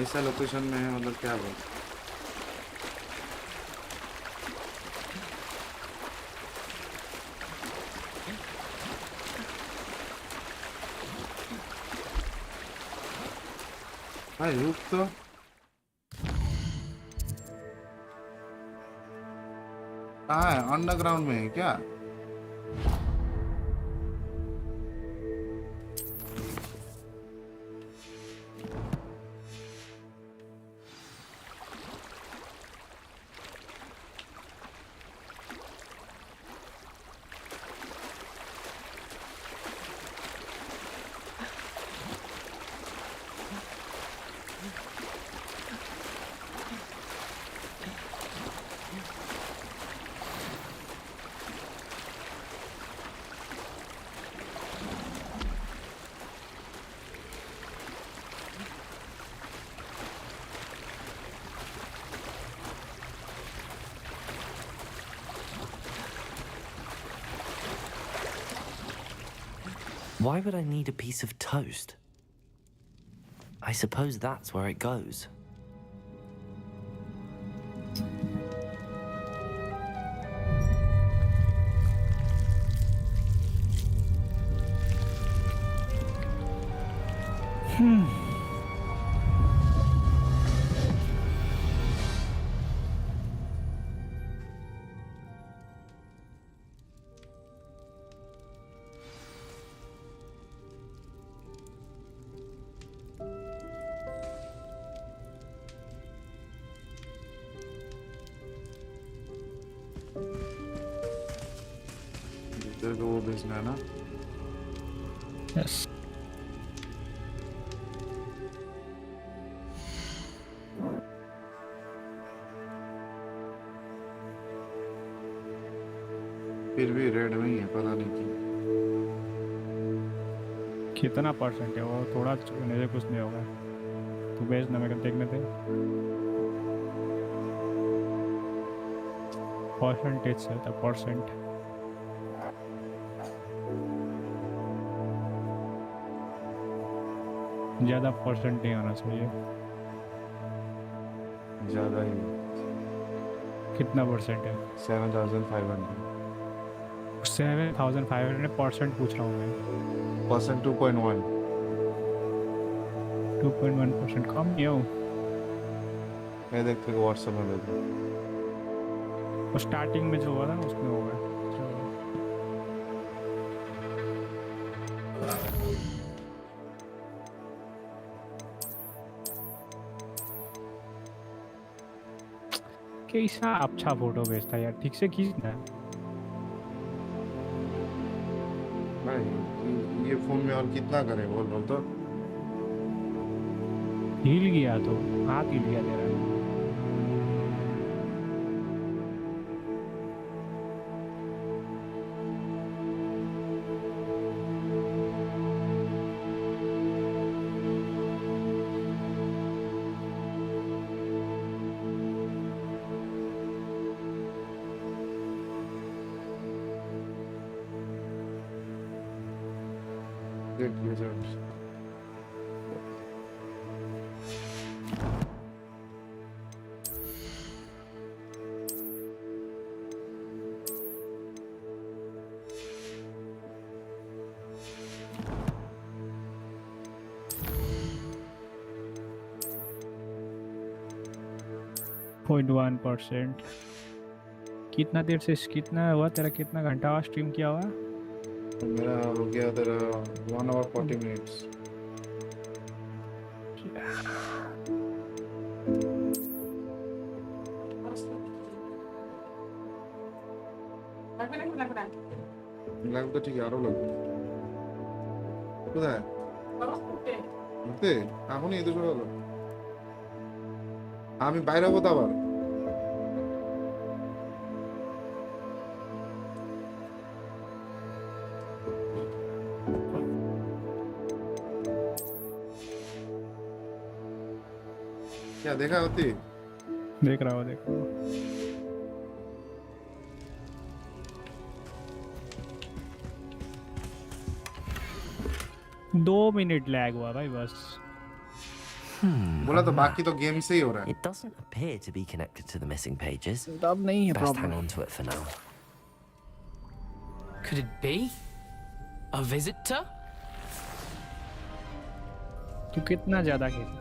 ऐसा लोकेशन में है, मतलब क्या बोल। भाई रुक तो। कहाँ है? अंडरग्राउंड में है क्या? Why would I need a piece of toast? I suppose that's where it goes. तेरे को वो भेजना है ना? यस फिर भी रेड में ही है, पता नहीं क्यों। कितना परसेंट है वो? थोड़ा छूने से कुछ नहीं होगा। तू भेजना, मेरे को देखने दे। परसेंटेज से होता, परसेंट। ज्यादा परसेंट नहीं होना चाहिए। ज्यादा ही। कितना परसेंट है? 7,500। 7,500 परसेंट पूछ रहा हूँ मैं। परसेंट 2.1। 2.1% कम नहीं हो। मैं देखते को व्हाट्सएप में भेज दूँ। वो स्टार्टिंग में जो हुआ था ना उसमें होगा। कैसा अच्छा फोटो भेजता है यार, ठीक से खींचना। भाई ये फोन में और कितना करे, बोल बोल तो। हिल गया तो हाथ हिल गया तेरा। देख लीजिए। 0.1%। कितना देर से कितना हुआ तेरा? कितना घंटा हुआ स्ट्रीम किया हुआ? मेरा हो गया तेरा 1 hour 40 minutes। लाइव तो ठीक है, आरो लग কোথায় ঘুরতে? এখনই এত শুরু হলো। আমি বাইরে হবো তো আবার। क्या देखा होती? देख रहा हूँ। 2 मिनट लैग हुआ भाई बस। बोला तो बाकी तो गेम से ही हो रहा है। It doesn't appear to be connected to the missing pages. तब नहीं है Best problem. hang on to it for now. Could it be a visitor? तू कितना ज्यादा खेल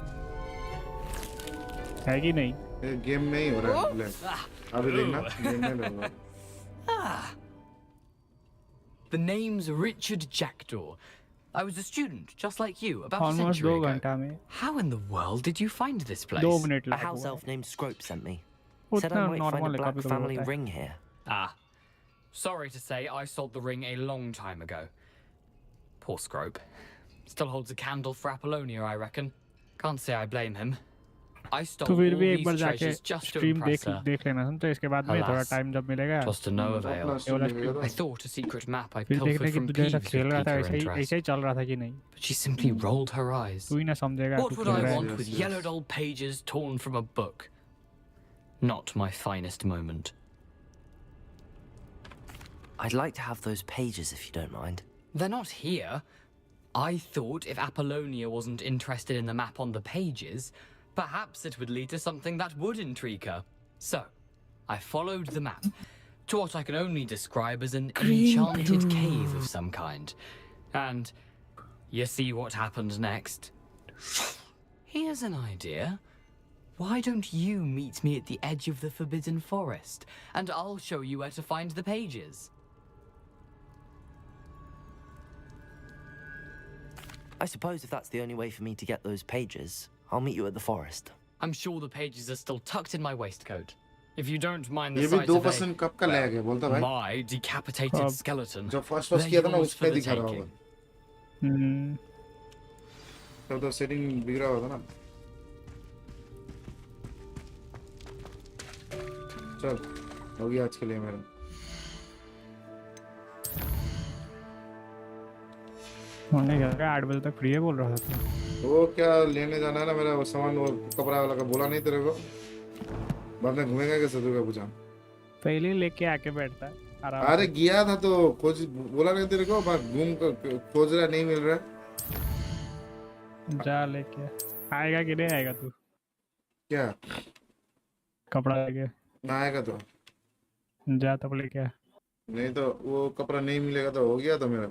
है कि नहीं? ये गेम में ही हो रहा है। ले अभी देखना गेम में होगा। The name's Richard Jackdaw. I was a student, just like you, about a Almost century 2 ago. घंटा में। How in the world did you find this place? 2 minute A lag house हुआ। elf named Scrope sent me. Said उतना I might find normal a है, black कभी-कभी family होता है। ring here. Ah. Sorry to say, I sold the ring a long time ago. Poor Scrope. Still holds a candle for Apollonia, I reckon. Can't say I blame him. I stole तो all फिर भी एक these बार जाके treasures just to stream impress her. देख लेना सुन, तो इसके बाद में थोड़ा Alas, टाइम जब मिलेगा was to no avail. ये वाला stream I thought a secret map I फिर देखने pilfered कि from तुझे ऐसा Peeves खेल would रहा pique था, her ऐसे ही interest. चल रहा था कि नहीं? But she simply rolled her eyes. तू ही ना समझेगा What तू would खेल I रहा है। want with yellowed old pages torn from a book? Not my finest moment. I'd like to have those pages if you don't mind. They're not here. I thought if Apollonia wasn't interested in the map on the pages, perhaps it would lead to something that would intrigue her. So, I followed the map to what I can only describe as an enchanted cave of some kind. And you see what happened next. Here's an idea. Why don't you meet me at the edge of the Forbidden Forest, and I'll show you where to find the pages. I suppose if that's the only way for me to get those pages, I'll meet you at the forest. I'm sure the pages are still tucked in my waistcoat. If you don't mind ये the भी sight 2% of कब का lag है बोलता भाई? my decapitated skeleton, जब first they're किया था ना yours उस for पे the दिखा रहा taking. होगा। तब तो सेटिंग बिगड़ा हुआ था ना। चल हो गया आज के लिए मेरा। होने क्या 8 बजे तक फ्री है बोल रहा था तू। वो क्या लेने जाना है ना मेरा वो सामान, वो कपड़ा वाला का बोला नहीं तेरे को? बाद में घूमेगा कैसे तू? क्या पूछा? पहले लेके आके बैठता है आराम अरे से। गया था तो खोज बोला नहीं तेरे को? बस घूम कर खोज रहा नहीं मिल रहा। जा लेके आएगा कि नहीं आएगा तू? क्या कपड़ा लेके ना आएगा तो? जा तब लेके आ। नहीं तो वो कपड़ा नहीं मिलेगा तो हो गया तो मेरा।